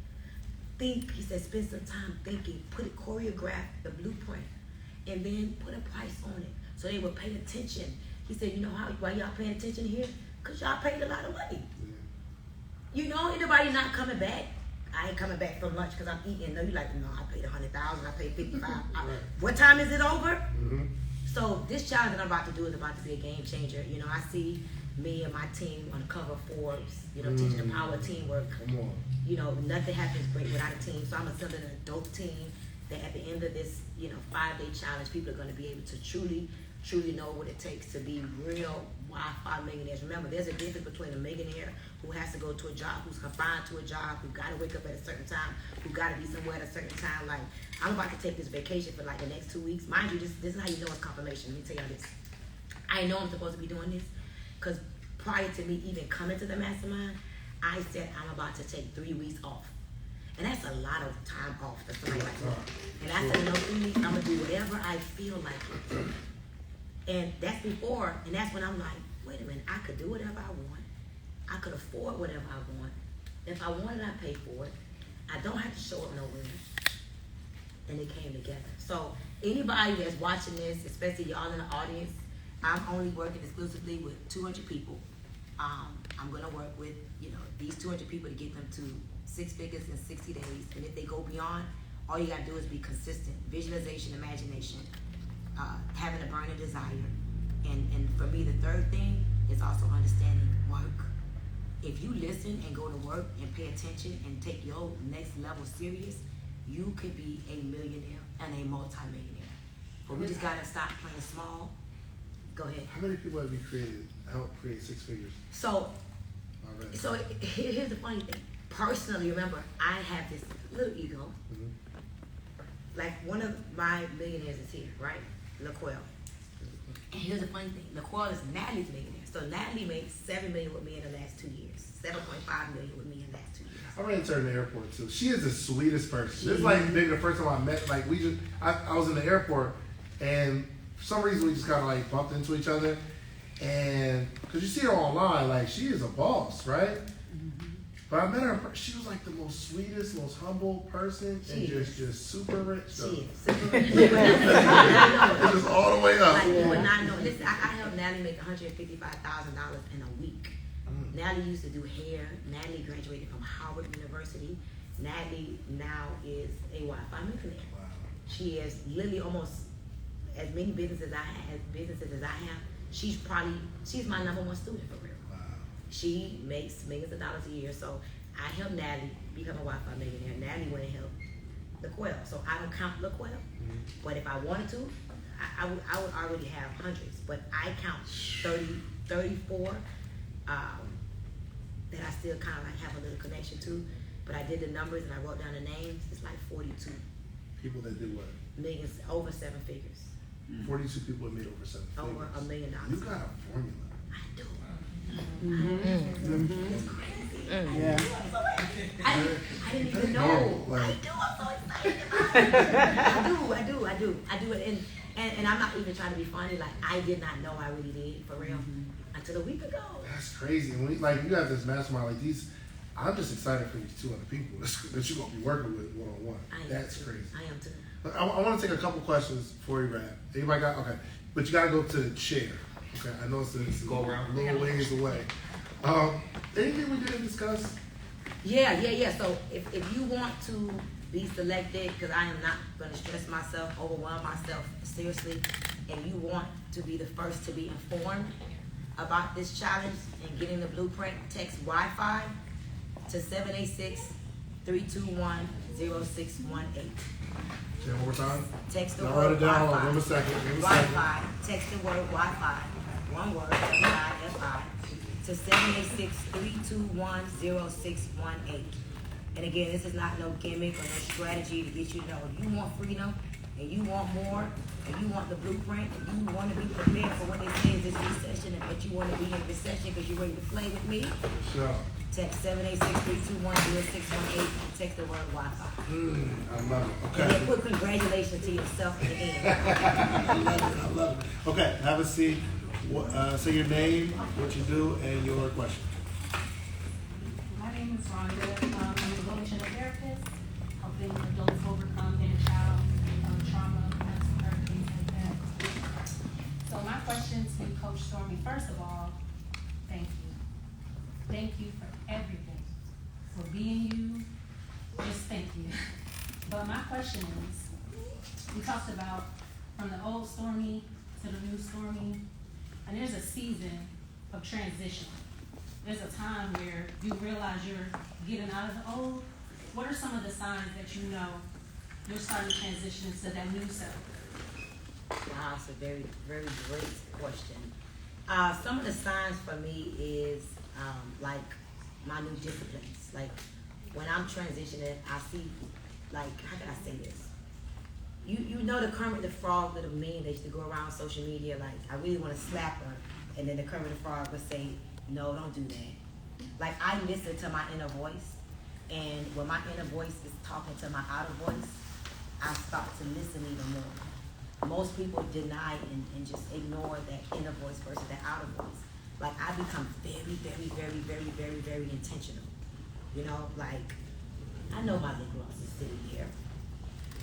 Think, he said, spend some time thinking, choreograph the blueprint, and then put a price on it so they will pay attention. He said, you know why y'all paying attention here? Because y'all paid a lot of money. You know, anybody not coming back? I ain't coming back for lunch because I'm eating. No, you like, no, I paid $100,000, I paid $55,000. What time is it over? So this challenge that I'm about to do is about to be a game changer. You know, I see me and my team on the cover of Forbes, teaching the power of teamwork. You know, nothing happens great without a team. So I'm assembling an adult team that at the end of this, 5-day challenge, people are going to be able to truly know what it takes to be real Wi-Fi millionaires. Remember, there's a difference between a millionaire who has to go to a job, who's confined to a job, who got to wake up at a certain time, who got to be somewhere at a certain time. Like, I'm about to take this vacation for like the next 2 weeks. Mind you, this is how you know it's confirmation. Let me tell y'all this. I know I'm supposed to be doing this because prior to me even coming to the mastermind, I said I'm about to take 3 weeks off. And that's a lot of time off for somebody like me. And I said, no, please, I'm gonna do whatever I feel like it. And that's before, and that's when I'm like, wait a minute, I could do whatever I want. I could afford whatever I want. If I want it, I pay for it. I don't have to show up nowhere. And it came together. So anybody that's watching this, especially y'all in the audience, I'm only working exclusively with 200 people. I'm gonna work with, these 200 people to get them to 6 figures in 60 days. And if they go beyond, all you gotta do is be consistent. Visualization, imagination, having a burning desire. And for me, the third thing is also understanding work. If you listen and go to work and pay attention and take your next level serious, you could be a millionaire and a multi-millionaire. But we just gotta stop playing small. Go ahead. How many people have you helped create 6 figures? So Already. here's the funny thing. Personally, remember, I have this little ego. Mhm. Like one of my millionaires is here, right? LaQuelle. And here's the funny thing. LaQuelle is Natalie's millionaire. So Natalie made $7 million with me in the last 2 years. $7.5 million with me in the last 2 years. I ran into her in the airport too. She is the sweetest person. She This is like maybe the first time I met. Like I was in the airport, and for some reason we just kind of like bumped into each other. And because you see her online, like she is a boss, right? Mm-hmm. But I met her. She was like the most sweetest, most humble person, and just super rich. She is super rich. It's just all the way up. Like you would not know. Listen, I helped Natalie make $155,000 in a week. Natalie used to do hair. Natalie graduated from Howard University. Natalie now is a Wi-Fi millionaire. Wow. She has literally almost as many businesses as I have. She's my #1 student for real. Wow. She makes millions of dollars a year. So I helped Natalie become a Wi-Fi millionaire. Natalie went and helped LaQuelle. So I don't count LaQuelle. Mm-hmm. But if I wanted to, I would already have hundreds. But I count 34 that I still kind of like have a little connection to. But I did the numbers and I wrote down the names. It's like 42 People that do what? millions, over 7 figures. 42 people that made over 7 figures. Over $1 million. You got a formula. I do. Mm-hmm. It's crazy. Yeah. I didn't even know. Like, I do. I'm so excited about it. I do it. And I'm not even trying to be funny. Like, I did not know I really did, for real, until a week ago. that's crazy. And you got this mastermind like these. I'm just excited for these 200 people that you're gonna be working with one-on-one. That's crazy. I am too. I want to take a couple questions before we wrap. Anybody got? Okay, but you got to go to the chair. Okay, I know it's a little ways away. Anything we didn't discuss? Yeah. So if you want to be selected, because I am not going to stress myself, overwhelm myself seriously, and you want to be the first to be informed about this challenge and getting the blueprint, text Wi-Fi to 786-321-0618. Say it one more time. Text the Now word write it down. Wi-Fi. Give me a second. Wi-Fi. Text the word Wi-Fi. One word. Wi-Fi. To 786-321-0618. And again, this is not no gimmick or no strategy to get you to know. If you want freedom and you want more and you want the blueprint and you want to be prepared for what they say is this recession, but you want to be in recession because you're ready to play with me, Sure. text 786-321-0618 and text the word Wi-Fi. I love it. Okay. And then put congratulations to yourself at the end. I love it. Okay, have a seat. Say your name, what you do, and your question. My name is Rhonda. I'm a relational therapist, helping adults overcome inner child trauma, hurricanes like that. So my question to Coach Stormy, first of all, thank you. Thank you for everything. For being you, just thank you. But my question is, we talked about from the old Stormy to the new Stormy, and there's a season of transition. There's a time where you realize you're getting out of the old. What are some of the signs that you know you're starting to transition into that new self? Wow, it's a very, very great question. Some of the signs for me is like my new disciplines. Like when I'm transitioning, I see, like, how can I say this? You know the Kermit the Frog little meme that used to go around social media, like, I really want to slap her, and then the Kermit the Frog would say, no, don't do that. Like, I listen to my inner voice. And when my inner voice is talking to my outer voice, I start to listen even more. Most people deny and just ignore that inner voice versus that outer voice. Like, I become very, very, very, very, very, very intentional. You know, like, I know my lip gloss is sitting here.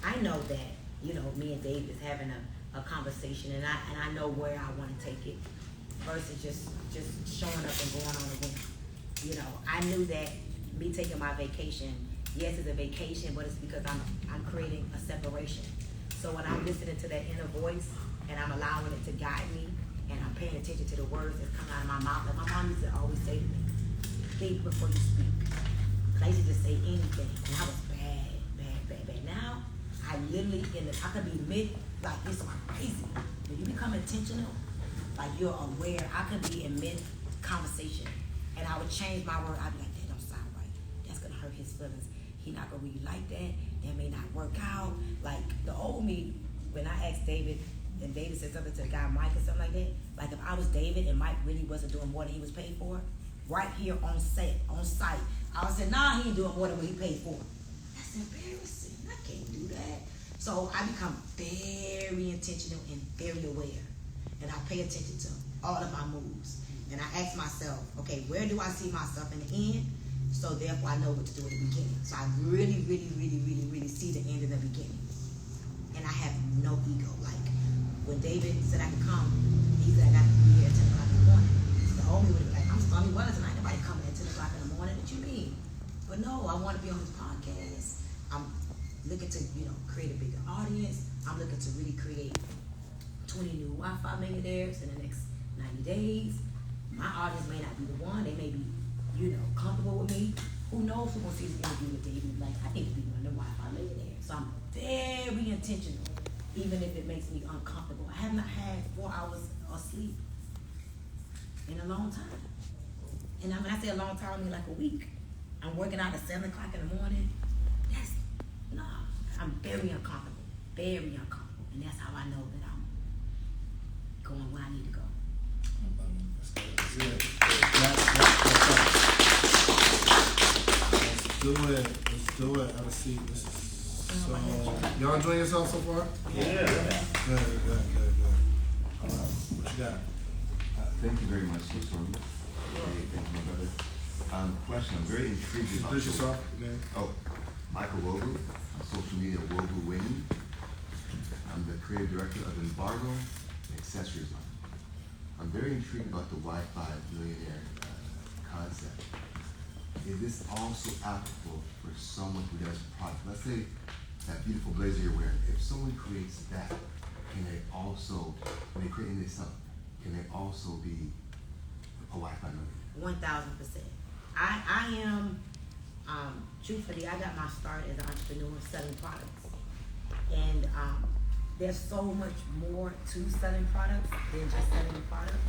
I know that, you know, me and Dave is having a conversation, and I know where I want to take it versus just showing up and going on a whim. You know, I knew that me taking my vacation, yes, it's a vacation, but it's because I'm creating a separation. So when I'm listening to that inner voice and I'm allowing it to guide me and I'm paying attention to the words that's coming out of my mouth, like my mom used to always say to me, think before you speak. I used to just say anything, and I was bad. Now, I literally, I could be like this is crazy. When you become intentional, like you're aware, I could be in mid-conversation, and I would change my word. I'd be like, that don't sound right. That's gonna hurt his feelings. He not gonna really like that. That may not work out. Like the old me, when I asked David, and David said something to the guy Mike or something like that. Like if I was David and Mike really wasn't doing more than he was paid for, right here on site, I would say, nah, he ain't doing more than what he paid for. That's embarrassing. I can't do that. So I become very intentional and very aware, and I pay attention to all of my moves. And I ask myself, okay, where do I see myself in the end? So therefore I know what to do in the beginning. So I really see the end in the beginning. And I have no ego. Like when David said I could come, he said I got to be here at 10 o'clock in the morning. The only way, like, I'm Stormy Weathers and I ain't nobody coming at 10 o'clock in the morning. What you mean? But no, I want to be on this podcast. I'm looking to, you know, create a bigger audience. I'm looking to really create 20 new Wi-Fi millionaires in the next 90 days. My audience may not be the one. They may be, you know, comfortable with me. Who knows who's going to see this interview with David? Like, I need to be one of the Wi-Fi millionaires. So I'm very intentional, even if it makes me uncomfortable. I have not had 4 hours of sleep in a long time. And when I say a long time, I mean like a week. I'm working out at 7 o'clock in the morning. I'm very uncomfortable. Very uncomfortable. And that's how I know that I'm going where I need to go. Let's do it. Have a seat. This is so. Y'all enjoying yourself so far? Yeah. Good. What you got? Thank you very much, Stormy. Thank you, my brother. Question, I'm very intrigued about Introduce yourself again. Oh, Michael Wogu, social media Wogu Winning. I'm the creative director of Embargo Accessories Line. I'm very intrigued about the Wi-Fi millionaire concept. Is this also applicable for someone who does product? Let's say that beautiful blazer you're wearing. If someone creates that, can they also, when they create this stuff, can they also be a Wi-Fi millionaire? 1,000%. I am, truthfully, I got my start as an entrepreneur selling products. And there's so much more to selling products than just selling a product.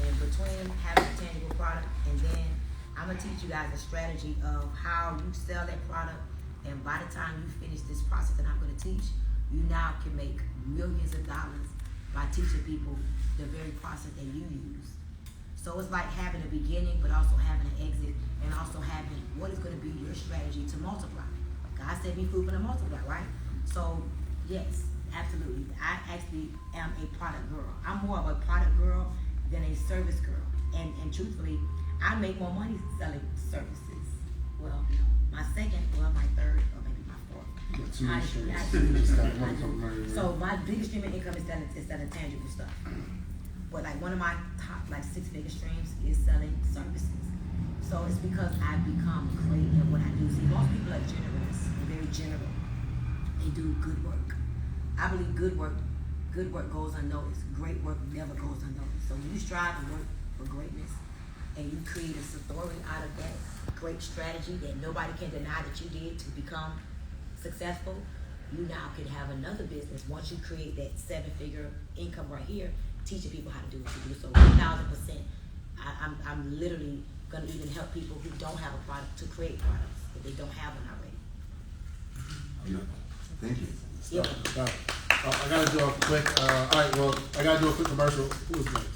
And between having a tangible product and then I'm gonna teach you guys a strategy of how you sell that product, and by the time you finish this process that I'm gonna teach, you now can make millions of dollars by teaching people the very process that you use. So it's like having a beginning, but also having an exit, and also having what is gonna be your strategy to multiply. God said be fruitful and multiply, right? So yes, absolutely. I actually am a product girl. I'm more of a product girl than a service girl. And truthfully, I make more money selling services. Well, no, my third, or maybe my fourth. So my biggest stream of income is selling tangible stuff. But like one of my top 6-figure streams is selling services. So it's because I've become great at what I do. See, most people are generous and very general. They do good work. I believe good work goes unnoticed. Great work never goes unnoticed. So when you strive and work for greatness, and you create a story out of that great strategy that nobody can deny that you did to become successful, you now can have another business once you create that 7-figure income right here, teaching people how to do what you do. So 1,000%, I'm literally gonna even help people who don't have a product to create products if they don't have one already. Thank you. Yeah. I gotta do a quick. All right. Well, I gotta do a quick commercial. Who is next?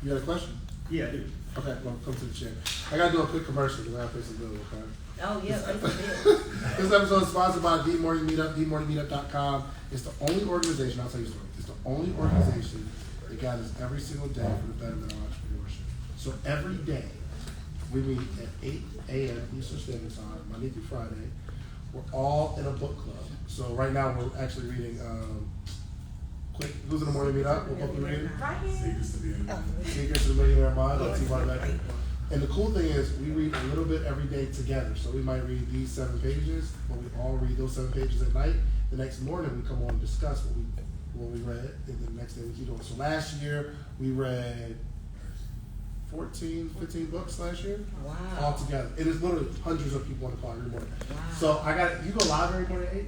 You got a question? Yeah, I do. Okay, well, come to the chair. I gotta do a quick commercial because I gotta pay some bills, okay? Oh, yeah, pay some bills. This episode is sponsored by The Morning Meetup, themorningmeetup.com. It's the only organization, I'll tell you a story, it's the only organization that gathers every single day for the betterment of entrepreneurship. So every day, we meet at 8 a.m. Eastern Standard Time, Monday through Friday. We're all in a book club. So right now, we're actually reading, quick, who's in the morning meetup? What book are we reading? Secrets to the Millionaire Mind. Let's see why that. And the cool thing is, we read a little bit every day together. So we might read these 7 pages, but we all read those 7 pages at night. The next morning, we come on and discuss what we read, and the next day we keep going. So last year, we read 14, 15 books last year. Wow. All together. It is literally hundreds of people on the call every morning. Wow. So you go live every morning at 8?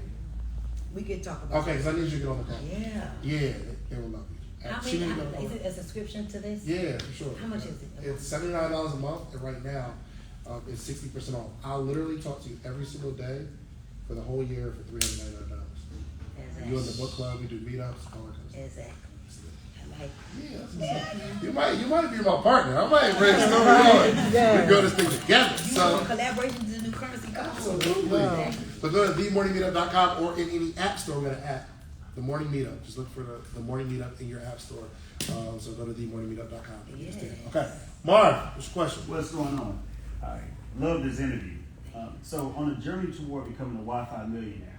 We could talk about Okay, because I need you to get on the call. Yeah. Yeah, they will love you. How She many, need to go is it a subscription to this? Yeah, for sure. How much is it? It's $79 a month, and right now, it's 60% off. I'll literally talk to you every single day for the whole year for $399. Exactly. You in the book club, we do meetups, all that kind of stuff. Exactly. I like Yeah, that's what's up. You might be my partner. I might bring some on. We go this thing together. So collaboration is a new currency. absolutely. Wow. So go to themorningmeetup.com or in any app store. We're gonna app The Morning Meetup. Just look for the Morning Meetup in your app store. So go to themorningmeetup.com. Yeah. Okay, Marv, what's your question? What's going on? All right. Love this interview. So on a journey toward becoming a Wi-Fi millionaire,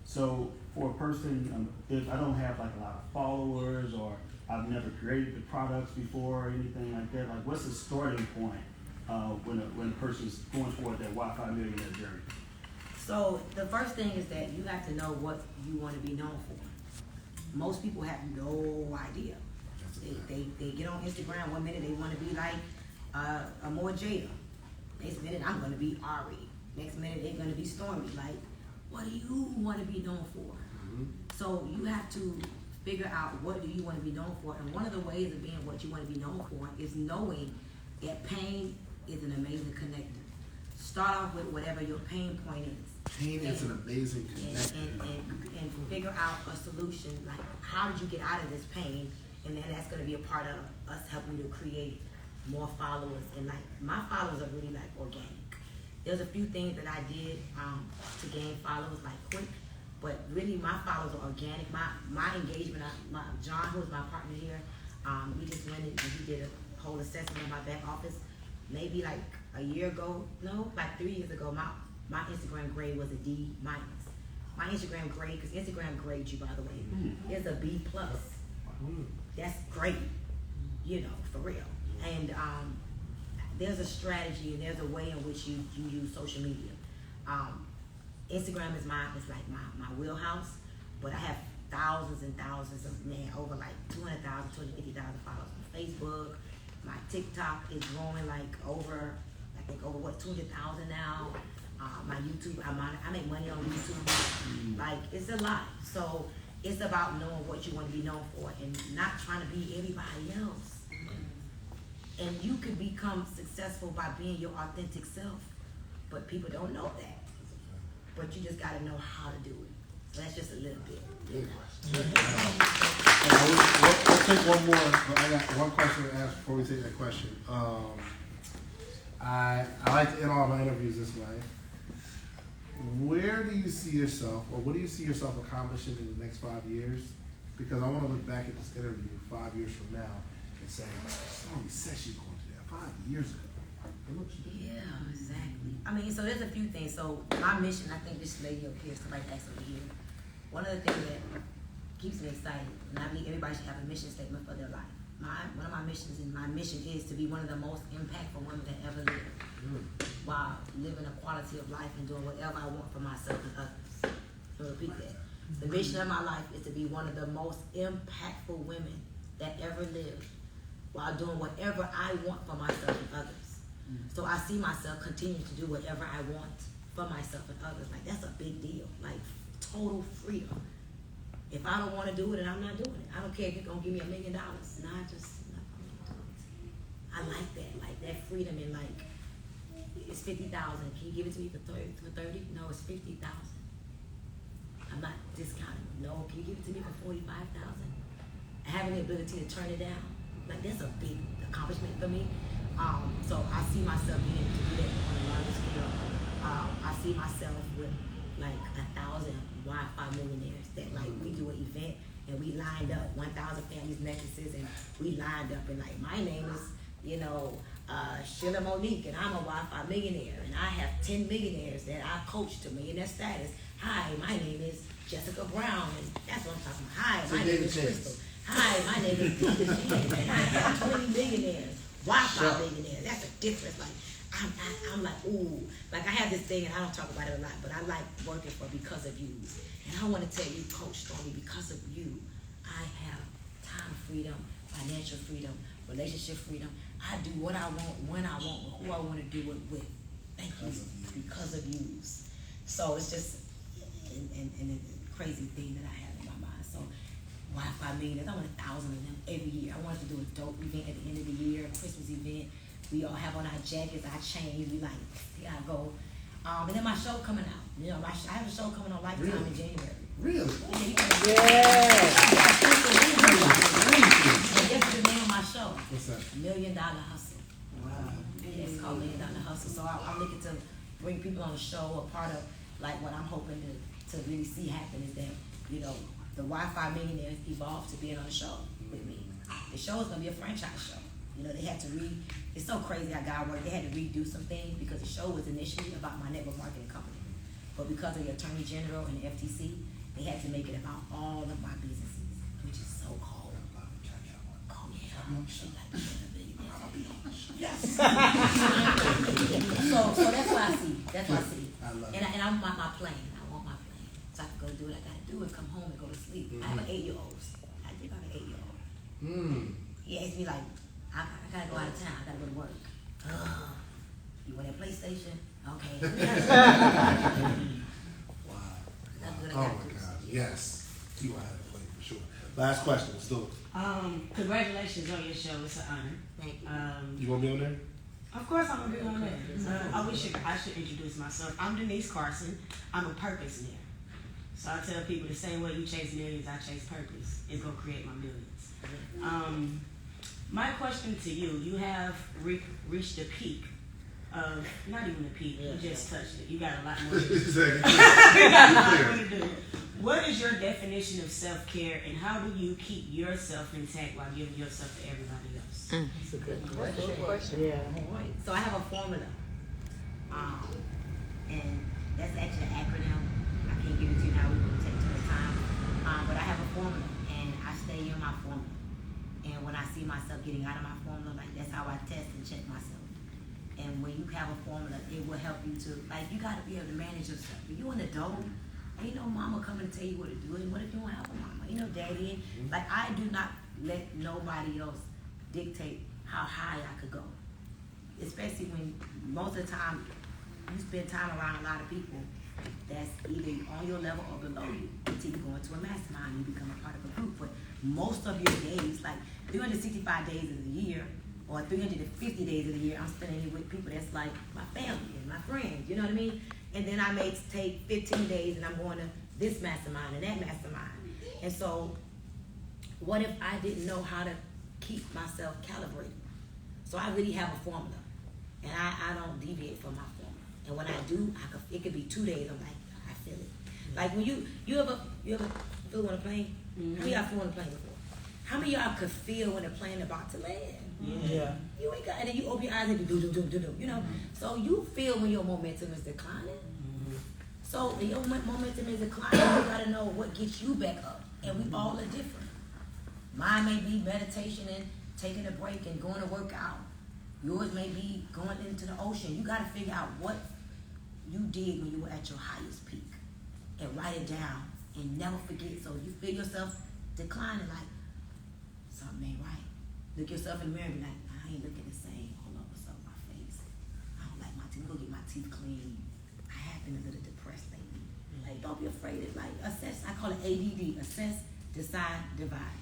so for a person, if I don't have like a lot of followers or I've never created the products before or anything like that, like what's the starting point when a person's going toward that Wi-Fi millionaire journey? So the first thing is that you have to know what you want to be known for. Most people have no idea. They get on Instagram one minute they want to be like a more Jada. Next minute I'm going to be Ari. Next minute they're going to be Stormy. Like, what do you want to be known for? So you have to figure out what do you want to be known for. And one of the ways of being what you want to be known for is knowing that pain is an amazing connector. Start off with whatever your pain point is. Pain is an amazing connector. And figure out a solution, like how did you get out of this pain, and then that's going to be a part of us helping you to create more followers. And like my followers are really like organic. There's a few things that I did to gain followers like quick, but really my followers are organic. My engagement, John, who is my partner here, we just went and he did a whole assessment of my back office. Maybe like a year ago, no, like 3 years ago, my Instagram grade was a D minus. My Instagram grade, because Instagram grades you, by the way, is a B plus. That's great, you know, for real. And there's a strategy and there's a way in which you use social media. Instagram is it's like my wheelhouse, but I have thousands and thousands of over like 200,000, 250,000 followers on Facebook. My TikTok is growing like over 200,000 now. My YouTube, I make money on YouTube. Like, it's a lot. So it's about knowing what you want to be known for and not trying to be everybody else. And you can become successful by being your authentic self, but people don't know that. But you just got to know how to do it. So that's just a little bit. We'll take one more, but I got one question to ask before we take that question. I like to end all my interviews this way. Where do you see yourself, or what do you see yourself accomplishing in the next 5 years? Because I want to look back at this interview 5 years from now and say, Stormy said she's going to do that 5 years ago. Yeah, exactly. I mean, so there's a few things. So my mission, I think this lady up here, somebody asked over here, one of the things that keeps me excited, and I believe everybody should have a mission statement for their life. One of my missions, and my mission is to be one of the most impactful women that ever lived, while living a quality of life and doing whatever I want for myself and others. So repeat that. The mission of my life is to be one of the most impactful women that ever lived, while doing whatever I want for myself and others. So I see myself continuing to do whatever I want for myself and others. Like, that's a big deal. Like, total freedom. If I don't want to do it, then I'm not doing it. I don't care if you're going to give me $1 million. I like that. Like, that freedom in, like, it's 50,000. Can you give it to me for 30? No, it's 50,000. I'm not discounting. No, can you give it to me for 45,000? Having the ability to turn it down. Like, that's a big accomplishment for me. So I see myself being able to do that on a larger scale. I see myself with like 1,000 Wi-Fi millionaires that like we do an event and we lined up 1,000 families necklaces and we lined up and like my name is, you know, Sheila Monique and I'm a Wi-Fi millionaire and I have 10 millionaires that I coach to millionaire status. Hi, my name is Jessica Brown and that's what I'm talking about. Hi, my name is Crystal. Hi, my name is and I have 20 millionaires, Wi-Fi millionaires. That's a difference. Like I'm like, ooh, like I have this thing and I don't talk about it a lot, but I like working for because of you. And I want to tell you, Coach Stormy, because of you, I have time freedom, financial freedom, relationship freedom. I do what I want, when I want, who I want to do it with. Thank you, because of you. So it's just a crazy thing that I have in my mind. So Wi-Fi millionaires, I want 1,000 of them every year. I wanted to do a dope event at the end of the year, a Christmas event. We all have on our jackets, our chains. We like, here I go. And then my show coming out. You know, I have a show coming on Lifetime in January. Really? Yeah. And guess the name of my show? What's that? $1 Million Hustle. Wow. Yeah, it's called $1 Million Hustle. So I'm looking to bring people on the show. A part of like what I'm hoping to really see happen is that, you know, the Wi-Fi millionaires evolved to being on the show with me. The show is gonna be a franchise show. You know, they had to it's so crazy how God worked. They had to redo some things because the show was initially about my network marketing company. But because of the Attorney General and the FTC, they had to make it about all of my businesses, which is so cold. Oh yeah, she got to be a yes. So that's what I see. That's what I see. I love it. And I want my plane. I want my plane. So I can go do what I gotta do and come home and go to sleep. I have an 8-year-old. I think I'm an 8-year-old. He asked me like, I gotta go out of town. I gotta go to work. You want a PlayStation? Okay. Wow. That's what I Oh gotta my do. God. Yes. You will have a play for sure. Last question. Let's do it. Congratulations on your show. It's an honor. Thank you. You want to be on there? Of course I'm gonna be on there. I should introduce myself. I'm Denise Carson. I'm a purpose man. So I tell people the same way you chase millions, I chase purpose. It's gonna create my millions. My question to you: you have reached the peak of not even the peak. You just touched it. You got a lot more to do. You got a lot more to do. What is your definition of self-care, and how do you keep yourself intact while giving yourself to everybody else? That's a good question. Yeah. So I have a formula, and that's actually an acronym. I can't give it to you now. We're going to take too much time. But I have a formula, and I stay in my formula. And when I see myself getting out of my formula, like that's how I test and check myself. And when you have a formula, it will help you to, like, you got to be able to manage yourself. If you're an adult, ain't no mama coming to tell you what to do. And what if you don't have a mama? Ain't no daddy. Like, I do not let nobody else dictate how high I could go. Especially when most of the time you spend time around a lot of people that's either on your level or below you until you go into a mastermind and you become a part of a group. But most of your days, like 365 days of the year or 350 days of the year, I'm spending it with people that's like my family and my friends, you know what I mean? And then I may take 15 days and I'm going to this mastermind and that mastermind. And so what if I didn't know how to keep myself calibrated? So I really have a formula and I don't deviate from my formula. And when I do, it could be 2 days, I'm like, I feel it. Like when you ever flew on a plane? How many of y'all flew on a plane before? How many of y'all could feel when the plane about to land? Yeah. You ain't got, and then you open your eyes and do, you know? So you feel when your momentum is declining. So when your momentum is declining, you gotta know what gets you back up. And we all are different. Mine may be meditation and taking a break and going to work out. Yours may be going into the ocean. You gotta figure out what you did when you were at your highest peak and write it down and never forget. So you feel yourself declining, like something ain't right. Look yourself in the mirror and be like, I ain't looking the same. Hold on, what's up with my face? I don't like my teeth. Go get my teeth clean. I have been a little depressed lately. Like, don't be afraid of, like, assess. I call it ADD. Assess, decide, divide.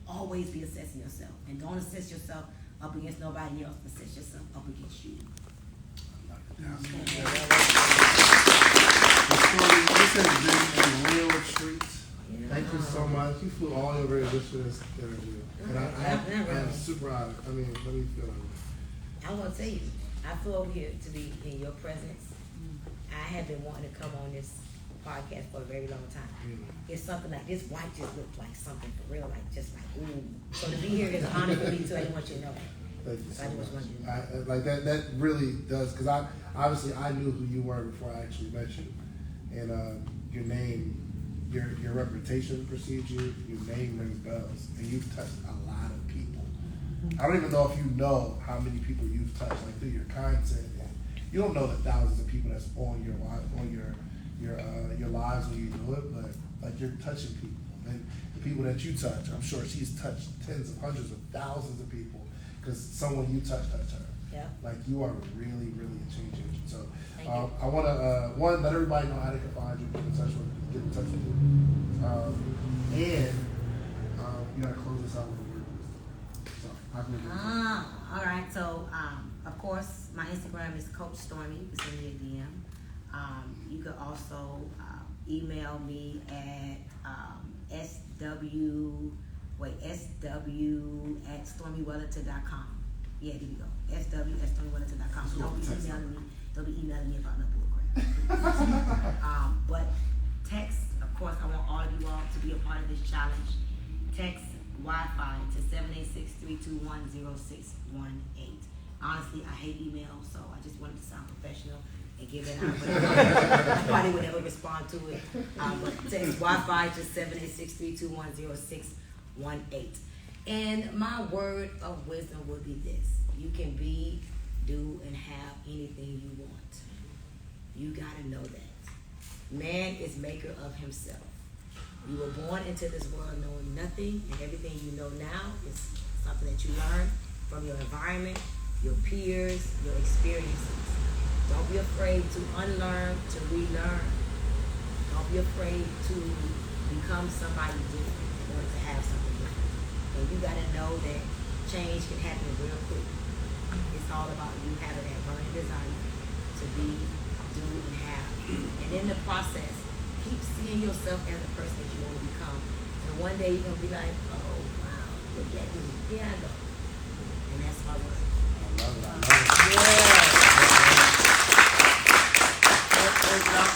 Always be assessing yourself. And don't assess yourself up against nobody else. Assess yourself up against you. This has been a real treat. Thank you so much. You flew all the way to this interview. And I am super honored. I mean, let me feel like I want to tell you, I flew over here to be in your presence. I have been wanting to come on this podcast for a very long time. It's something like this white just looked like something for real, like just like ooh. So to be here is an honor for me too. I didn't want you to know that. Thank you so I just much. wanted you to know. Like that really does, because I obviously I knew who you were before I actually met you, and your name, your reputation precedes you. Your name rings bells, and you've touched a lot of people. I don't even know if you know how many people you've touched, like through your content. And you don't know the thousands of people that's on your lives when you do it, but like you're touching people, and the people that you touch, I'm sure she's touched tens of hundreds of thousands of people because someone you touched her. Yeah. Like you are really, really a change agent. So Thank you. I want to let everybody know how they can find you, get in touch with you, and you gotta close this out with a word. So how can we do that? All right. So, of course, my Instagram is Coach Stormy. You can send me a DM. You could also email me at sw@stormywellington.com. Yeah, there you go. sw@stormywellington.com. Don't be emailing me about no bullcrap. But text, of course, I want all of you all to be a part of this challenge. Text Wi-Fi to 786-321-0618. Honestly, I hate email, so I just wanted to sound professional and give it out. But I probably would never respond to it. But text Wi-Fi to 786-321-0618. And my word of wisdom would be this: you can be, do, and have anything you want. You gotta know that. Man is maker of himself. You were born into this world knowing nothing, and everything you know now is something that you learn from your environment, your peers, your experiences. Don't be afraid to unlearn, to relearn. Don't be afraid to become somebody different in order to have something different. And you gotta know that change can happen real quick. It's all about you having that burning desire to be, do, and have. And in the process, keep seeing yourself as the person that you want to become. And one day you're going to be like, oh, wow, look at me. Here I go.